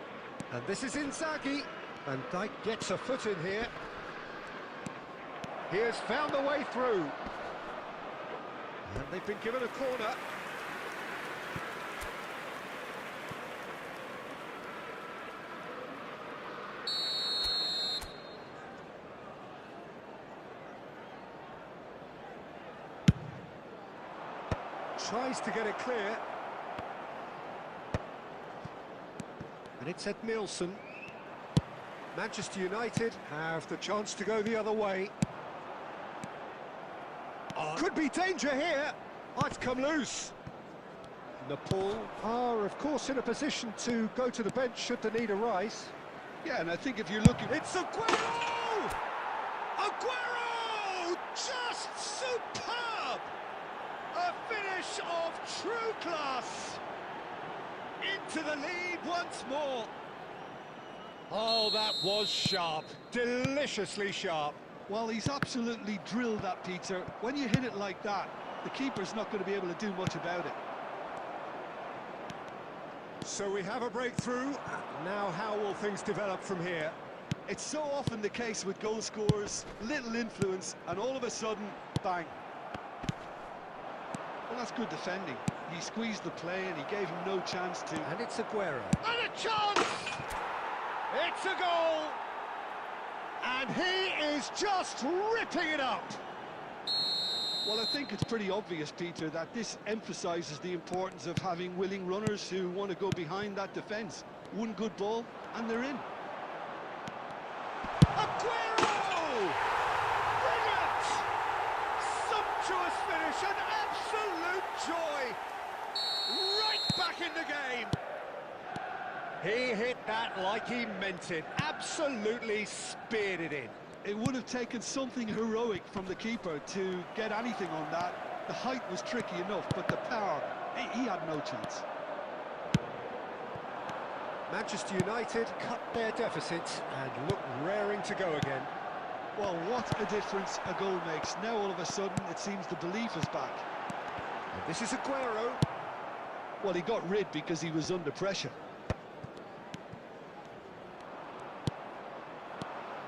And this is Inzaghi. Van Dijk gets a foot in here. He has found a way through. And they've been given a corner. Tries to get it clear. And it's Edmilson. Manchester United have the chance to go the other way. Could be danger here. Oh, it's come loose. Nepal are, of course, in a position to go to the bench should the need arise. Yeah, and I think if you're looking... It's Aguero! Aguero! Just superb! A finish of true class. Into the lead once more. Oh, that was sharp. Deliciously sharp. Well, he's absolutely drilled that, Peter. When you hit it like that, the keeper's not going to be able to do much about it. So we have a breakthrough. Now how will things develop from here? It's so often the case with goal scorers, little influence, and all of a sudden, bang. Well, that's good defending. He squeezed the play and he gave him no chance to... And it's Aguero. And a chance! It's a goal! And he is just ripping it up! Well, I think it's pretty obvious, Peter, that this emphasises the importance of having willing runners who want to go behind that defence. One good ball, and they're in. Aguero! Brilliant! Sumptuous finish, an absolute joy! Right back in the game! He hit that like he meant it. Absolutely speared it in. It would have taken something heroic from the keeper to get anything on that. The height was tricky enough, but the power, he had no chance. Manchester United cut their deficit and look raring to go again. Well, what a difference a goal makes. Now all of a sudden it seems the belief is back. And this is Aguero. Well, he got rid because he was under pressure.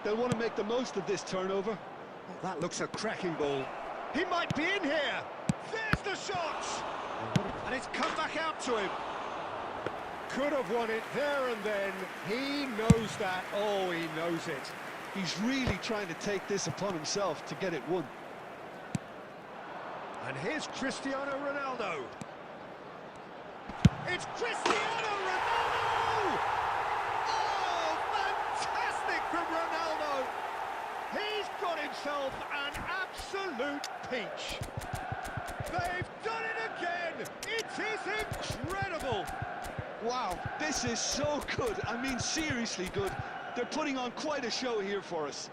They'll want to make the most of this turnover. Oh, that looks a cracking ball. He might be in here. There's the shot. And it's come back out to him. Could have won it there and then. He knows that. Oh, he knows it. He's really trying to take this upon himself to get it won. And here's Cristiano Ronaldo. It's Cristiano Ronaldo! Oh, fantastic from Ronaldo! He's got himself an absolute peach. They've done it again! It is incredible! Wow, this is so good. I mean, seriously good. They're putting on quite a show here for us.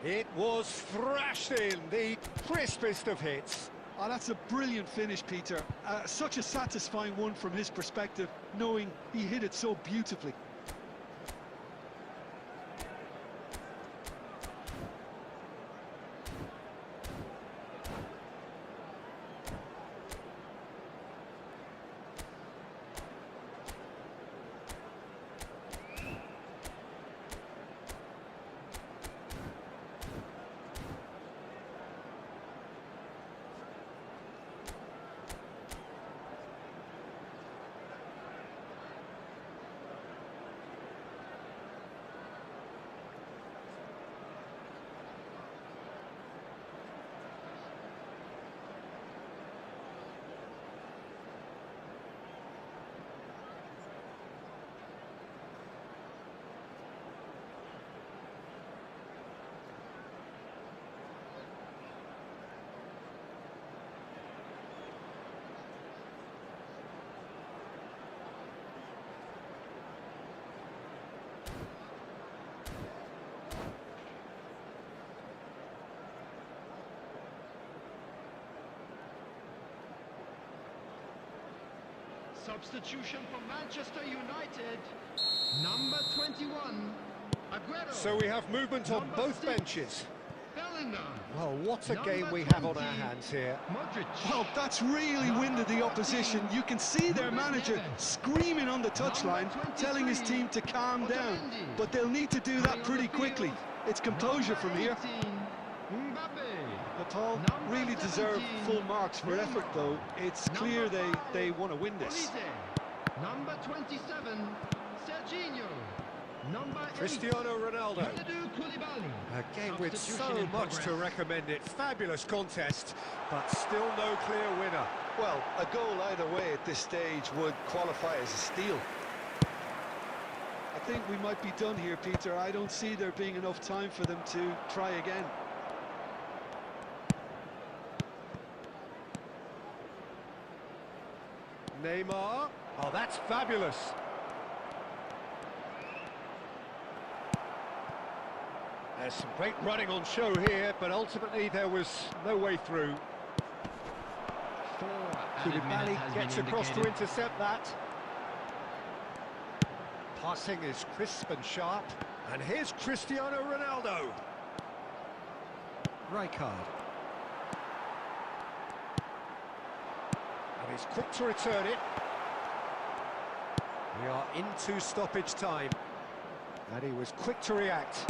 It was thrashed in, the crispest of hits. Oh, that's a brilliant finish, Peter. Such a satisfying one from his perspective, knowing he hit it so beautifully. Substitution for Manchester United. Number 21, Aguero. So we have movement on both benches. Bellingham. Well, what a game we have on our hands here. Modric. Well, that's really winded the opposition. You can see their manager screaming on the touchline, telling his team to calm down. But they'll need to do that pretty quickly. It's composure from here. Nepal really deserve full marks for effort, though. It's clear they want to win this. Number 27, Serginho. Cristiano Ronaldo. A game with so much to recommend it. Fabulous contest, but still no clear winner. Well, a goal either way at this stage would qualify as a steal. I think we might be done here, Peter. I don't see there being enough time for them to try again. Neymar. Oh, that's fabulous. There's some great running on show here, but ultimately there was no way through. Koulibaly gets across to intercept that. Passing is crisp and sharp. And here's Cristiano Ronaldo. Rijkaard. And he's quick to return it. We are into stoppage time. And he was quick to react.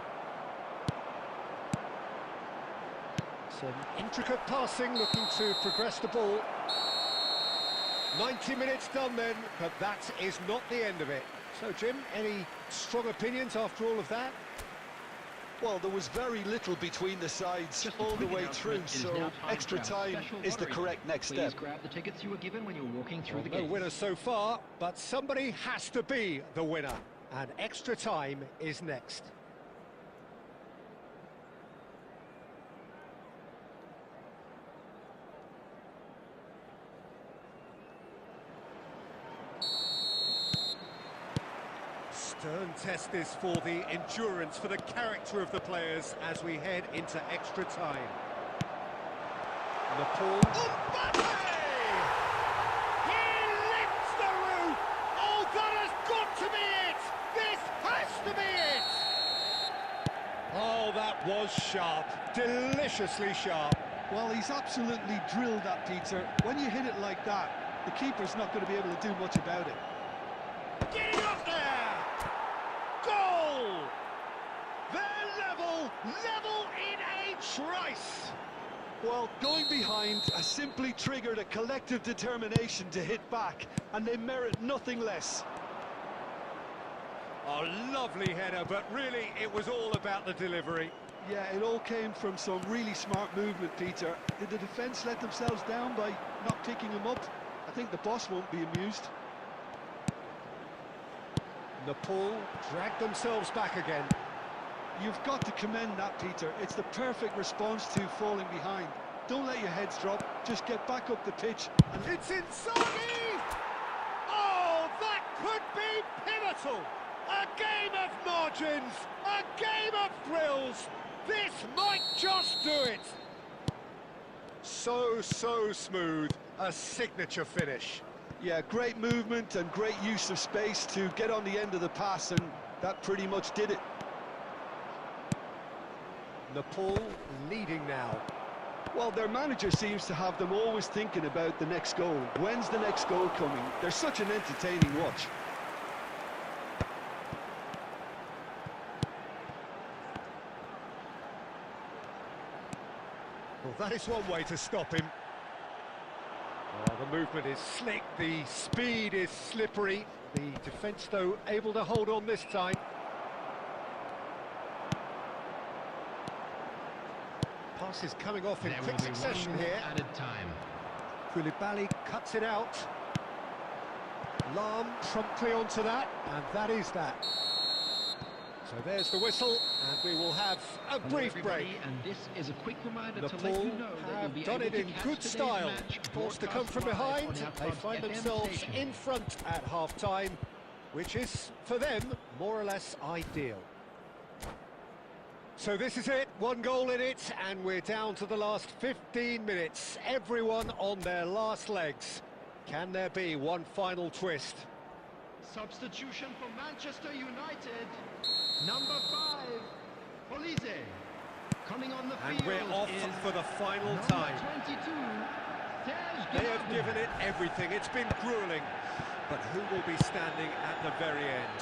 Some intricate passing, looking to progress the ball. 90 minutes done then, but that is not the end of it. So, Jim, any strong opinions after all of that? Well, there was very little between the sides all the way through, so extra time is the correct next step. Please grab the tickets you were given when you were walking through the No gates. winner so far, but somebody has to be the winner. And extra time is next. Stern test this for the endurance, for the character of the players as we head into extra time. Nepal. Mbappe! He lifts the roof! Oh, that has got to be it! This has to be it! Oh, that was sharp. Deliciously sharp. Well, he's absolutely drilled that, Peter. When you hit it like that, the keeper's not going to be able to do much about it. Getting up there! Goal! They're level in a trice! Well, going behind has simply triggered a collective determination to hit back, and they merit nothing less. A lovely header, but really it was all about the delivery. Yeah, it all came from some really smart movement, Peter. Did the defence let themselves down by not picking him up? I think the boss won't be amused. Nepal dragged themselves back again. You've got to commend that, Peter. It's the perfect response to falling behind. Don't let your heads drop, just get back up the pitch. And It's Inzaghi! Oh, that could be pivotal! A game of margins, a game of thrills. This might just do it. So smooth, a signature finish. yeah, great movement and great use of space to get on the end of the pass, and that pretty much did it. Nepal leading now. Well, their manager seems to have them always thinking about the next goal. When's the next goal coming? They're such an entertaining watch. Well, that is one way to stop him. Oh, the movement is slick, the speed is slippery. The defence, though, able to hold on this time. Passes coming off in There quick will be 1 succession minute here. added time. Koulibaly cuts it out. Lam promptly onto that, and that is that. So there's the whistle, and we will have a Hello brief break. everybody, and this is a quick reminder to let Nepal you know that you'll have be done able it to in catch good today's style. match Forced to come from broadcast live behind, on our they club's find FM themselves station. in front at half-time, which is, for them, more or less ideal. So this is it, 1 goal in it, and we're down to the last 15 minutes. Everyone on their last legs. Can there be one final twist? Substitution for Manchester United. Number 5, Police. Coming on the And field we're off is for the final number time. 22, Serge They have Gnabry. given it everything, it's been gruelling. But who will be standing at the very end?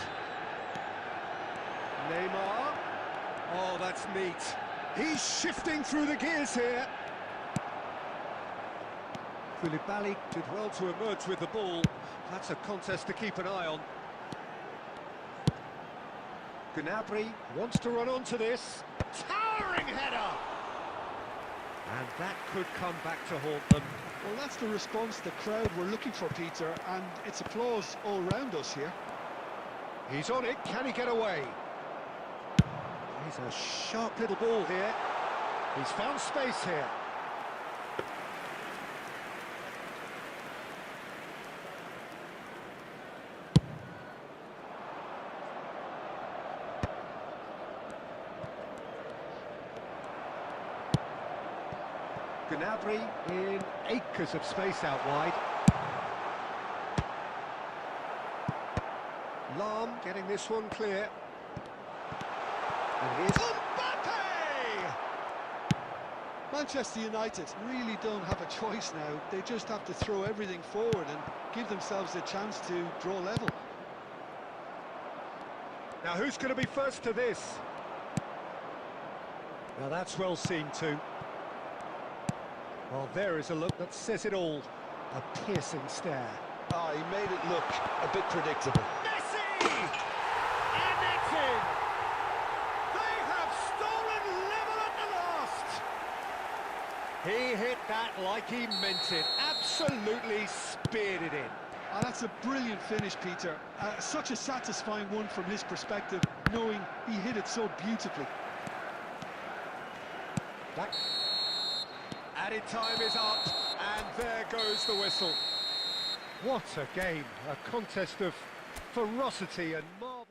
Neymar. Oh, that's neat. He's shifting through the gears here. Koulibaly did well to emerge with the ball. That's a contest to keep an eye on. Gnabry wants to run onto this. Towering header! And that could come back to haunt them. Well, that's the response the crowd were looking for, Peter, and it's applause all round us here. He's on it, can he get away? He's a sharp little ball here. He's found space here. Gnabry in acres of space out wide. Lahm getting this one clear. And here's Mbappe! Manchester United really don't have a choice now. They just have to throw everything forward and give themselves a chance to draw level. Now who's going to be first to this? Now that's well seen too. Well, there is a look that says it all. A piercing stare. Ah, he made it look a bit predictable. Messi! And it's in! They have stolen level at the last! He hit that like he meant it. Absolutely speared it in. Ah, that's a brilliant finish, Peter. Such a satisfying one from his perspective, knowing he hit it so beautifully. Back. Added time is up, and there goes the whistle. What a game, a contest of ferocity and marvellous...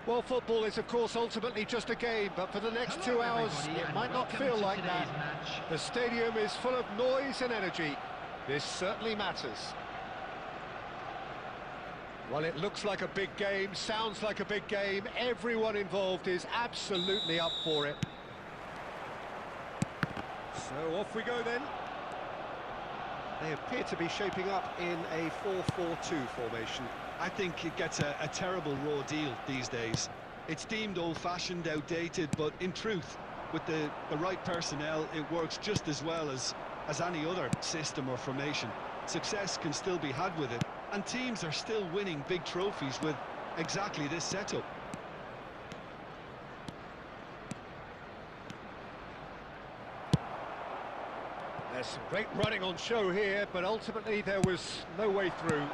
Well, football is, of course, ultimately just a game, but for the next 2 hours, it might not feel like that. The stadium is full of noise and energy. This certainly matters. Well, it looks like a big game, sounds like a big game. Everyone involved is absolutely up for it. So off we go then. They appear to be shaping up in a 4-4-2 formation. I think it gets a terrible raw deal these days. It's deemed old-fashioned, outdated, but in truth, with the right personnel, it works just as well as any other system or formation. Success can still be had with it, and teams are still winning big trophies with exactly this setup. There's some great running on show here, but ultimately there was no way through.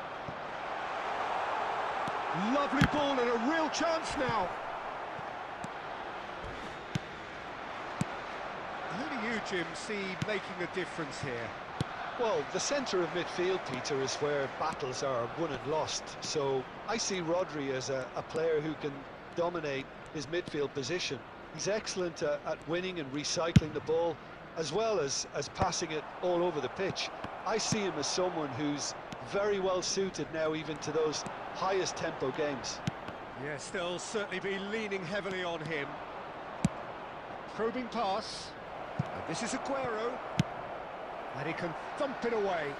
Lovely ball and a real chance now. Who do you, Jim, see making a difference here? Well, the centre of midfield, Peter, is where battles are won and lost. So I see Rodri as a player who can dominate his midfield position. He's excellent at winning and recycling the ball, as well as passing it all over the pitch. I see him as someone who's very well suited now even to those highest tempo games. Yes, they'll certainly be leaning heavily on him. Probing pass. And this is Aguero. And he can thump it away.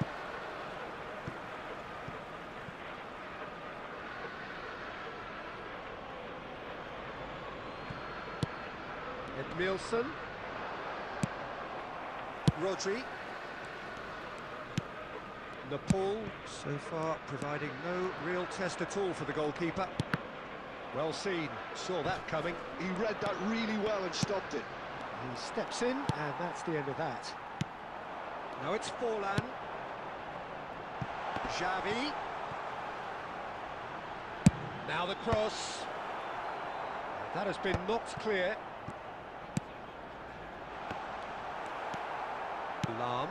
Edmilson. Rodri. Nepal, so far, providing no real test at all for the goalkeeper. Well seen, saw that coming. He read that really well and stopped it. He steps in, and that's the end of that. Now it's Forlan. Xavi. Now the cross. That has been knocked clear. Lam.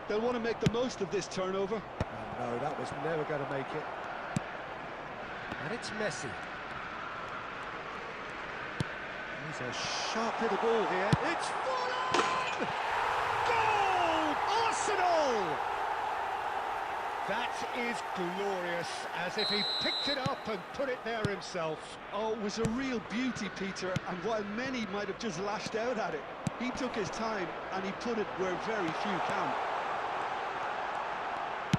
They'll want to make the most of this turnover. Oh, no, that was never going to make it. And it's Messi. There's a sharp little ball here. It's Forlan! Goal! Arsenal! That is glorious, as if he picked it up and put it there himself. Oh, it was a real beauty, Peter, and while many might have just lashed out at it, he took his time and he put it where very few can.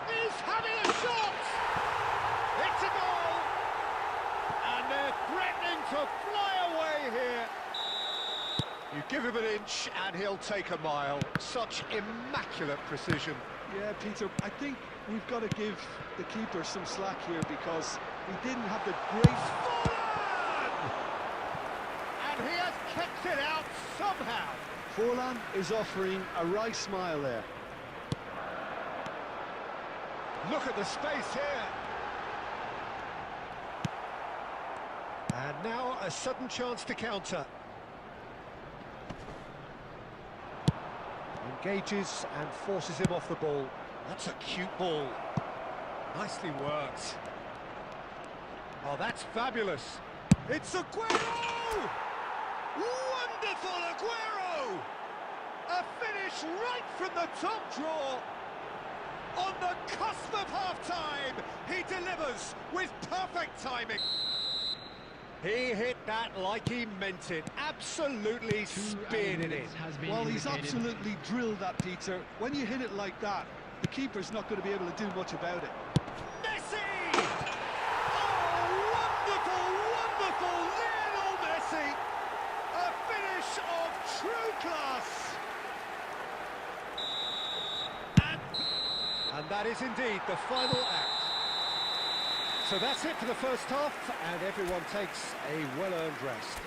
He's having a shot! It's a goal! And they're threatening to fly away here. You give him an inch and he'll take a mile. Such immaculate precision. Yeah, Peter, I think we've got to give the keeper some slack here because he didn't have the great... Forlan! And he has kept it out somehow. Forlan is offering a wry smile there. Look at the space here. And now a sudden chance to counter. Engages and forces him off the ball. That's a cute ball. Nicely worked. Oh, that's fabulous. It's Aguero! Wonderful Aguero! A finish right from the top draw. On the cusp of half-time, he delivers with perfect timing. He hit that like he meant it, absolutely speared it in. Well, he's absolutely drilled that, Peter. When you hit it like that, the keeper's not going to be able to do much about it. Messi! Oh, wonderful, wonderful Lionel Messi! A finish of true class! And that is indeed the final act. So that's it for the first half, and everyone takes a well-earned rest.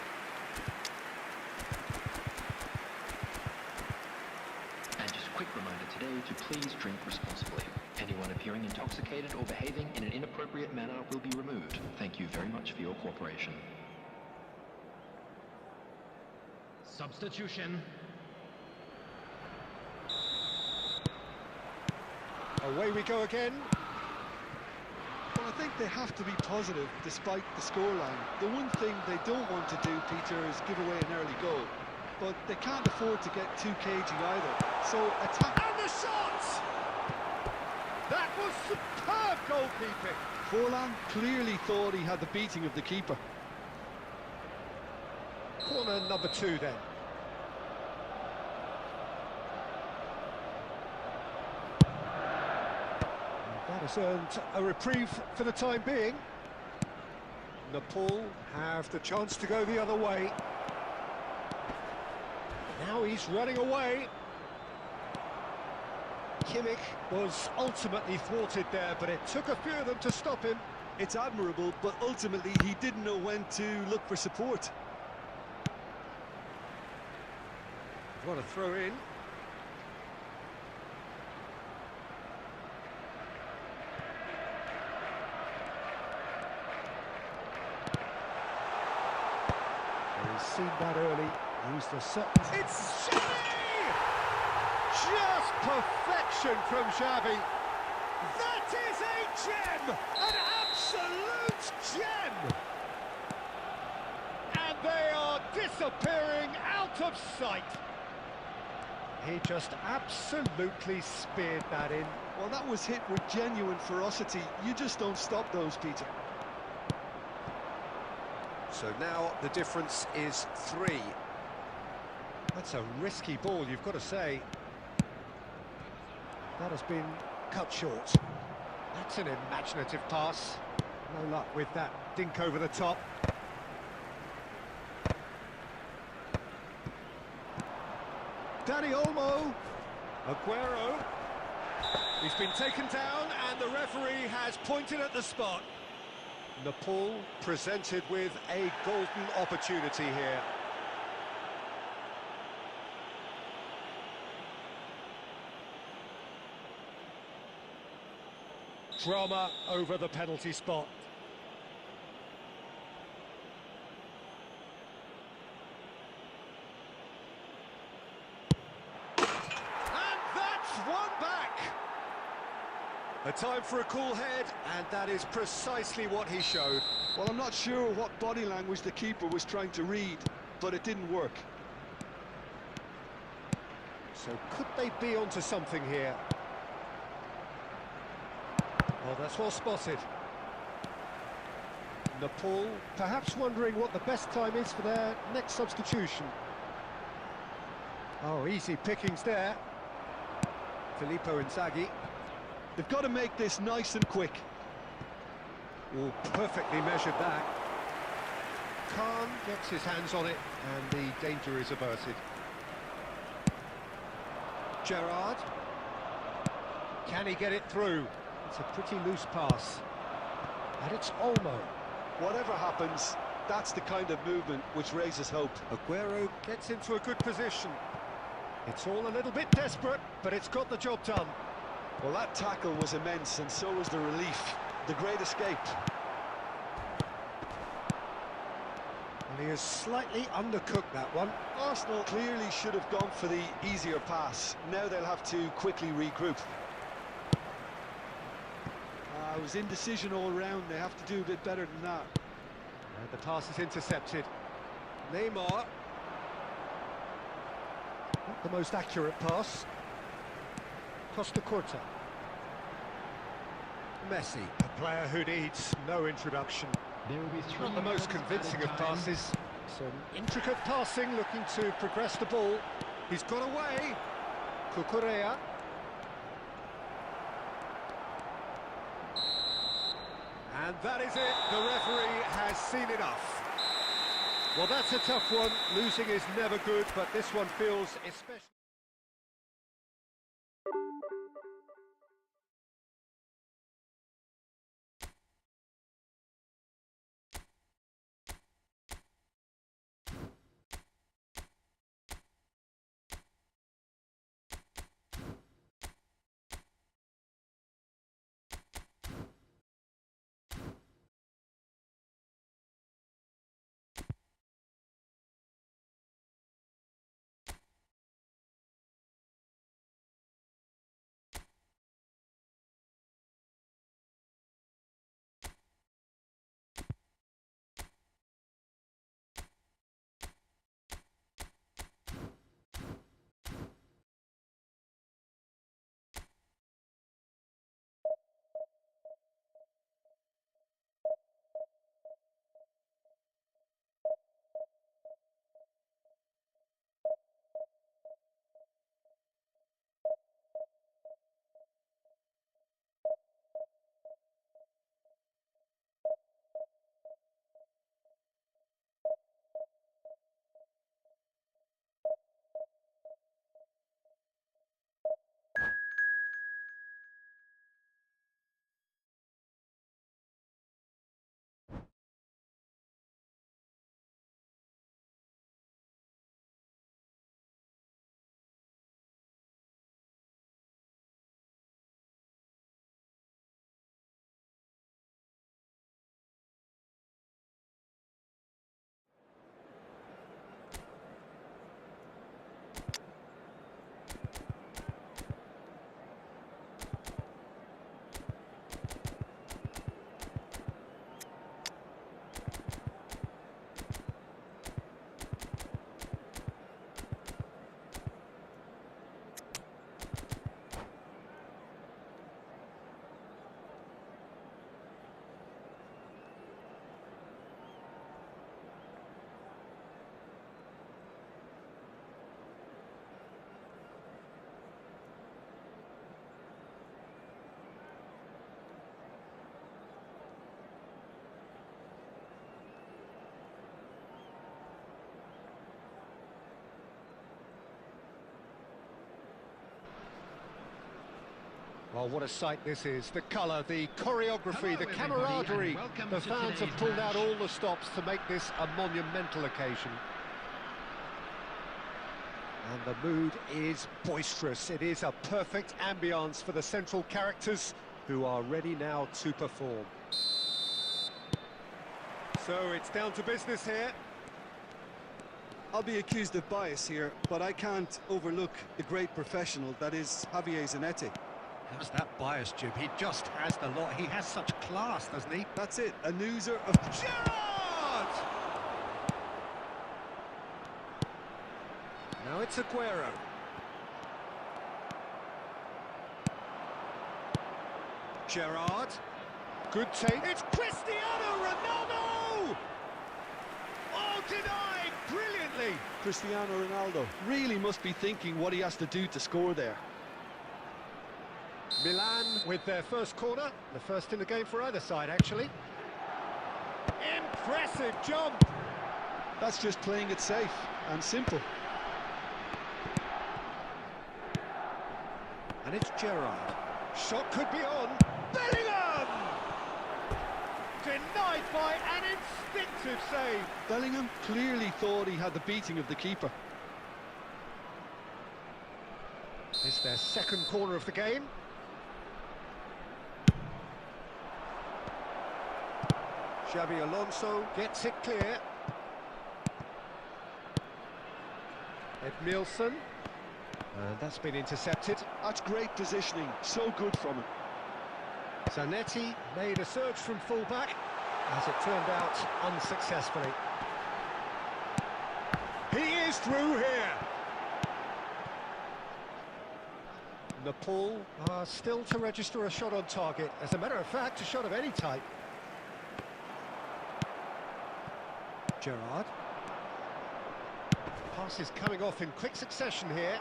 And just a quick reminder today to please drink responsibly. Anyone appearing intoxicated or behaving in an inappropriate manner will be removed. Thank you very much for your cooperation. Substitution. Away we go again. Well, I think they have to be positive despite the scoreline. The one thing they don't want to do, Peter, is give away an early goal. But they can't afford to get too cagey either. So attack. And the shot! That was superb goalkeeping. Forlan clearly thought he had the beating of the keeper. Corner number 2 then. That has earned a reprieve for the time being. Nepal have the chance to go the other way. Now he's running away. Kimmich was ultimately thwarted there, but it took a few of them to stop him. It's admirable, but ultimately he didn't know when to look for support. What a throw in. He's seen that early. Used the certain. It's Xavi! Just perfection from Xavi. That is a gem! An absolute gem! And they are disappearing out of sight. He just absolutely speared that in. Well, that was hit with genuine ferocity. You just don't stop those, Peter. So now the difference is 3. That's a risky ball, you've got to say. That has been cut short. That's an imaginative pass. No luck with that dink over the top. Danny Olmo. Aguero. He's been taken down and the referee has pointed at the spot. Nepal presented with a golden opportunity here. Drama over the penalty spot. And that's one back. A time for a cool head, and that is precisely what he showed. Well, I'm not sure what body language the keeper was trying to read, but it didn't work. So could they be onto something here? Well, that's well spotted. Nepal perhaps wondering what the best time is for their next substitution. Oh, easy pickings there. Filippo Inzaghi. They've got to make this nice and quick. Oh, perfectly measured that. Khan gets his hands on it, and the danger is averted. Gerrard. Can he get it through? It's a pretty loose pass. And it's Olmo. Whatever happens, that's the kind of movement which raises hope. Aguero gets into a good position. It's all a little bit desperate, but it's got the job done. Well, that tackle was immense, and so was the relief. The great escape. And he has slightly undercooked that one. Arsenal clearly should have gone for the easier pass. Now they'll have to quickly regroup. It was indecision all round. They have to do a bit better than that. And the pass is intercepted. Neymar. Not the most accurate pass. Costa Curta. Messi, a player who needs no introduction. There will be 3 Not the most minutes convincing at of a time. passes. Some intricate passing, looking to progress the ball. He's got away. Cucurella. And that is it. The referee has seen enough. Well, that's a tough one. Losing is never good, but this one feels especially... Well, what a sight this is. The colour, the choreography, Hello, the everybody, camaraderie. and welcome The to fans have today's pulled out match. all the stops to make this a monumental occasion. And the mood is boisterous. It is a perfect ambience for the central characters who are ready now to perform. So it's down to business here. I'll be accused of bias here, but I can't overlook the great professional that is Javier Zanetti. How's that bias, Jim? He just has the lot. He has such class, doesn't he? That's it, an oozer of... Gerrard! Now it's Aguero. Gerrard. Good take. It's Cristiano Ronaldo! Oh, denied brilliantly. Cristiano Ronaldo really must be thinking what he has to do to score there. Milan with their first corner. The first in the game for either side, actually. Impressive jump. That's just playing it safe and simple. And it's Gerrard. Shot could be on. Bellingham! Denied by an instinctive save. Bellingham clearly thought he had the beating of the keeper. It's their second corner of the game. Xabi Alonso gets it clear. Edmilson. And that's been intercepted. That's great positioning, so good from him. Zanetti made a surge from full-back, as it turned out unsuccessfully. He is through here. Nepal are still to register a shot on target. As a matter of fact, a shot of any type. Gerrard. Pass is coming off in quick succession here.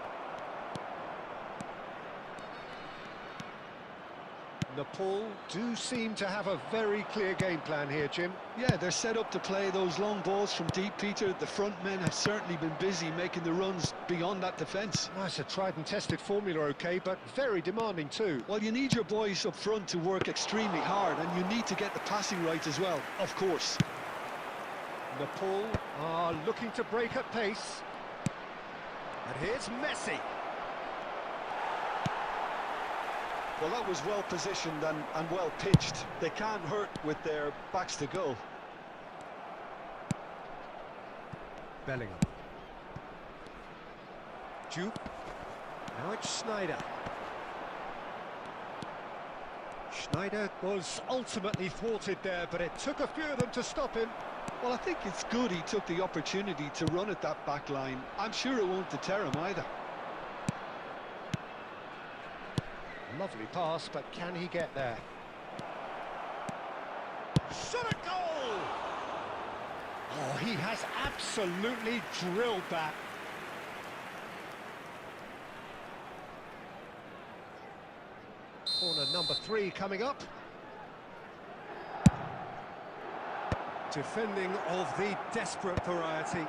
Nepal do seem to have a very clear game plan here, Jim. Yeah, they're set up to play those long balls from deep, Peter. The front men have certainly been busy making the runs beyond that defence. Nice, a tried and tested formula, okay, but very demanding too. Well, you need your boys up front to work extremely hard, and you need to get the passing right as well, of course. Nepal are looking to break at pace. And here's Messi. Well, that was well positioned and well pitched. They can't hurt with their backs to goal. Bellingham. Jupe. Now it's Schneider. Schneider was ultimately thwarted there, but it took a few of them to stop him. Well, I think it's good he took the opportunity to run at that back line. I'm sure it won't deter him either. Lovely pass, but can he get there? Shot a goal! Oh, he has absolutely drilled that. Corner number 3 coming up. Defending of the desperate variety.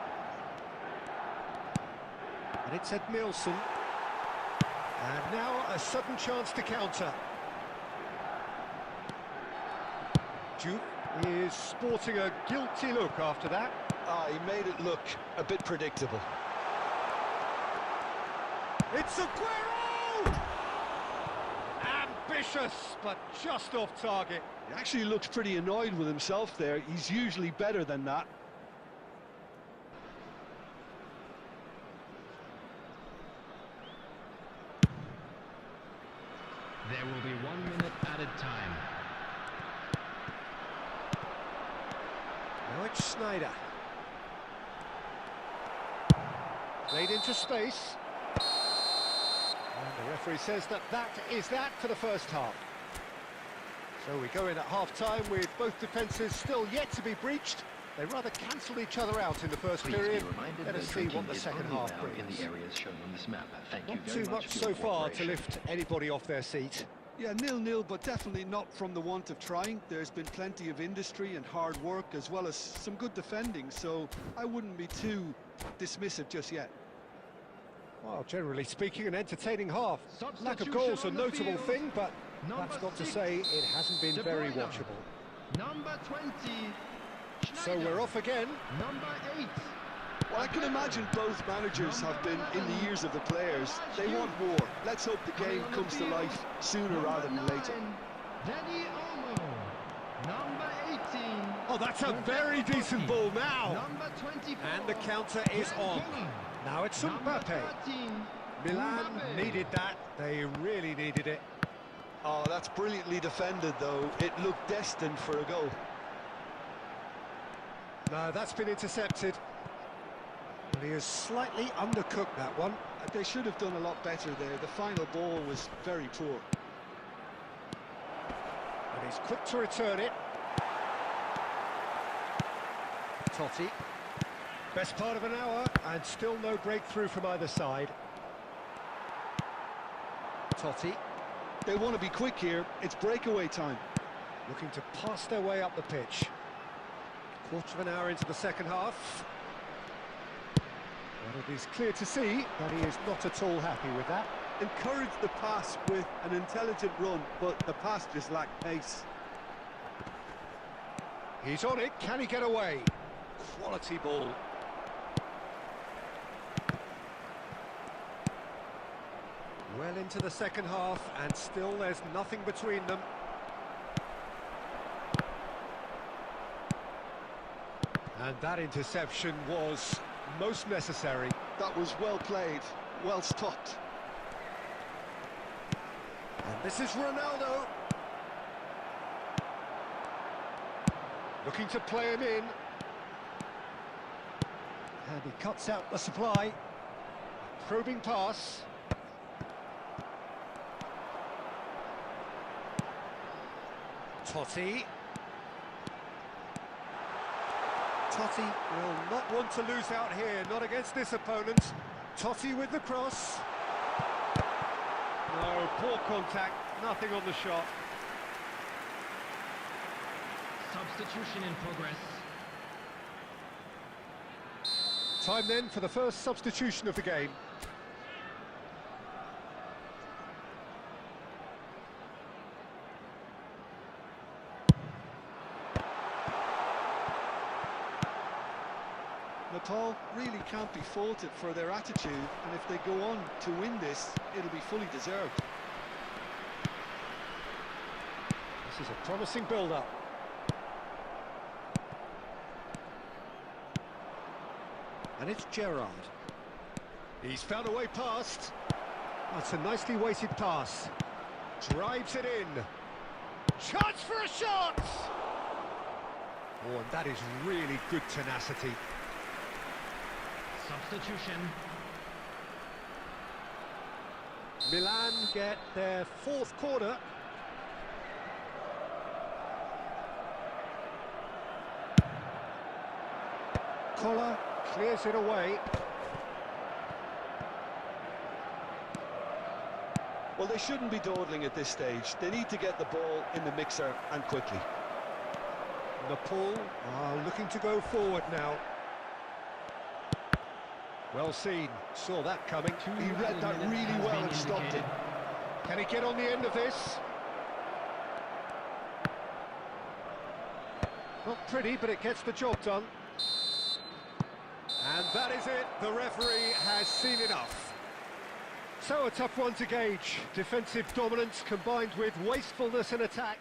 And it's Edmilson. And now a sudden chance to counter. Duke is sporting a guilty look after that. He made it look a bit predictable. It's Aguero! Ambitious, but just off target. He actually looks pretty annoyed with himself there. He's usually better than that. There will be 1 minute added time. Now it's Schneider. Played into space. And the referee says that is that for the first half. So we go in at half-time with both defences still yet to be breached. They rather cancelled each other out in the first Please period. be reminded Let us that see drinking what the is second only half allowed in brings. the areas shown on this map. Thank you Not very too much much for so your far to cooperation. lift anybody off their seat. Yeah, 0-0, but definitely not from the want of trying. There's been plenty of industry and hard work, as well as some good defending, so I wouldn't be too dismissive just yet. Well, generally speaking, an entertaining half. Lack of Substitution goals a on the notable field. thing, but Number that's not to 6, say it hasn't been De very Bruyne. watchable. Number 20, So Schneider. we're off again. Number 8. Well, I can imagine both managers have been in the ears of the players. They want more. Let's hope the game comes to life sooner rather than later. Danny Olmo. Number 18. Oh, that's a very decent ball now. Number 24. And the counter is on. Now it's Number Mbappe. 13. Milan Mbappe. needed that. They really needed it. Oh, that's brilliantly defended, though. It looked destined for a goal. No, that's been intercepted. But he has slightly undercooked that one. They should have done a lot better there. The final ball was very poor. And he's quick to return it. Totti. Best part of an hour, and still no breakthrough from either side. Totti, They want to be quick here. It's breakaway time. looking to pass their way up the pitch. Quarter of an hour into the second half. Well, it is clear to see that he is not at all happy with that. Encourage the pass with an intelligent run, but the pass just lacked pace. He's on it, can he get away? Quality ball. Well into the second half, and still there's nothing between them. And that interception was most necessary. That was well played, well stopped. And this is Ronaldo. Looking to play him in. And he cuts out the supply. Probing pass. Totti. Totti will not want to lose out here, not against this opponent. Totti with the cross. No, poor contact, nothing on the shot. Substitution in progress. Time then for the first substitution of the game. Nepal really can't be faulted for their attitude, and if they go on to win this, it'll be fully deserved. This is a promising build-up. And it's Gerrard. He's found a way past. That's a nicely weighted pass. Drives it in. Chance for a shot! Oh, and that is really good tenacity. Substitution. Milan get their fourth corner. Collar clears it away. Well, they shouldn't be dawdling at this stage. They need to get the ball in the mixer, and quickly. Nepal are looking to go forward now. Well seen, saw that coming. He read that really well and stopped it. Can he get on the end of this? Not pretty, but it gets the job done. And that is it, the referee has seen enough. So a tough one to gauge. Defensive dominance combined with wastefulness in attack.